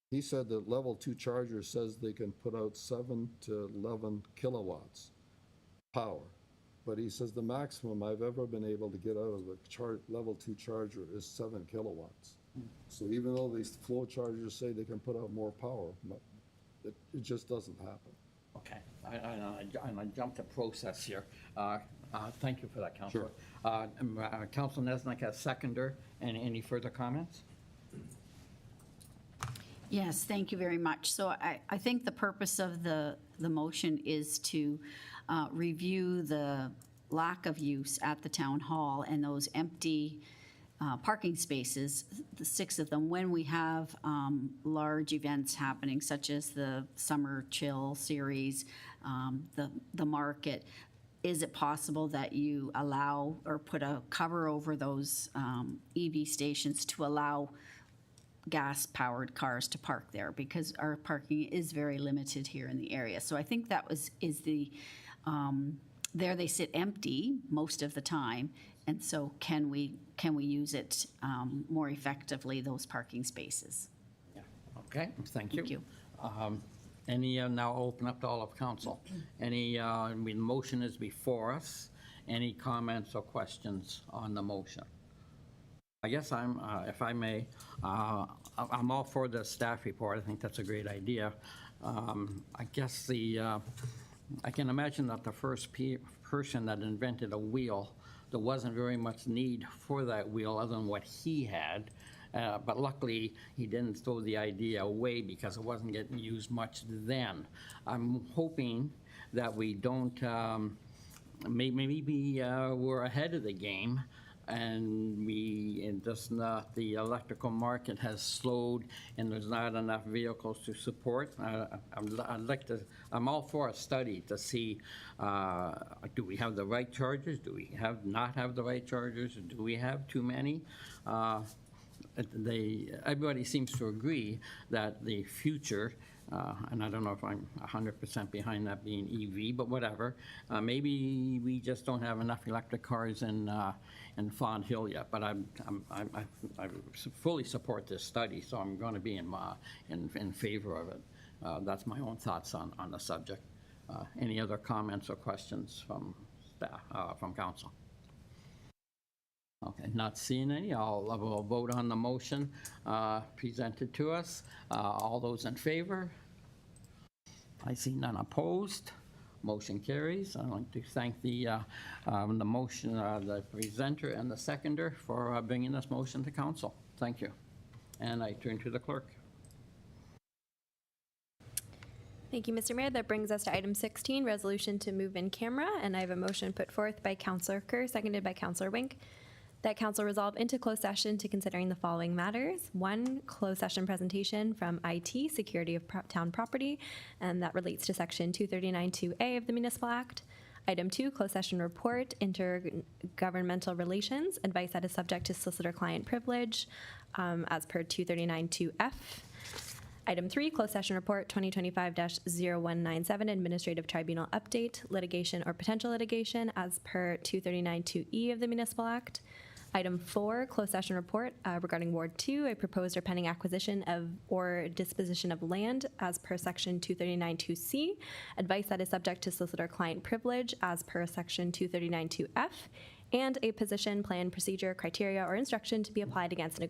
he said that level 2 charger says they can put out 7 to 11 kilowatts power. But he says the maximum I've ever been able to get out of a level 2 charger is 7 kilowatts. So even though these flow chargers say they can put out more power, it just doesn't happen. Okay, I jumped a process here. Thank you for that, Councilor. Sure. Councilor Nesnick has seconder. And any further comments? yes, thank you very much. So I think the purpose of the motion is to review the lack of use at the town hall and those empty parking spaces, the 6 of them, when we have large events happening, such as the Summer Chill Series, the market. Is it possible that you allow or put a cover over those EV stations to allow gas-powered cars to park there? Because our parking is very limited here in the area. So I think that is the, there they sit empty most of the time. And so can we use it more effectively, those parking spaces? Yeah. Okay, thank you. Thank you. Now open up to all of council. The motion is before us. Any comments or questions on the motion? I guess if I may, I'm all for the staff report. I think that's a great idea. I guess I can imagine that the first person that invented a wheel, there wasn't very much need for that wheel other than what he had. But luckily, he didn't throw the idea away because it wasn't getting used much then. I'm hoping that we don't, maybe we're ahead of the game, and the electrical market has slowed and there's not enough vehicles to support. I'm all for a study to see, do we have the right chargers? Do we not have the right chargers? Do we have too many? Everybody seems to agree that the future, and I don't know if I'm 100% behind that being EV, but whatever, maybe we just don't have enough electric cars in Fond Hill yet. But I fully support this study, so I'm going to be in favor of it. That's my own thoughts on the subject. Any other comments or questions from staff, from council? Okay, not seeing any, I'll vote on the motion presented to us. All those in favor? I see none opposed. Motion carries. I'd like to thank the motion, the presenter and the seconder for bringing this motion to council. Thank you. And I turn to the clerk. Thank you, Mr. Mayor. That brings us to item 16, resolution to move in camera. And I have a motion put forth by Councillor Kerr, seconded by Councillor Wink, that council resolve into closed session to considering the following matters. 1, closed session presentation from IT, security of town property, and that relates to section 239(2)A of the Municipal Act. Item 2, closed session report, intergovernmental relations, advice that is subject to solicitor-client privilege, as per 239(2)F. Item 3, closed session report 2025-0197, administrative tribunal update, litigation or potential litigation, as per 239(2)E of the Municipal Act. Item 4, closed session report regarding Ward 2, a proposed or pending acquisition of or disposition of land as per section 239(2)C, advice that is subject to solicitor-client privilege as per section 239(2)F, and a position, plan, procedure, criteria, or instruction to be applied against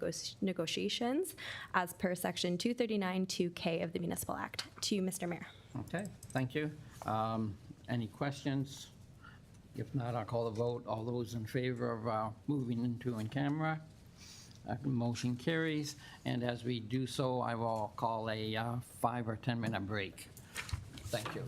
negotiations as per section 239(2)K of the Municipal Act. To you, Mr. Mayor. Okay, thank you. Any questions? If not, I'll call the vote. All those in favor of moving into in camera? Motion carries. And as we do so, I will call a 5 or 10 minute break. Thank you.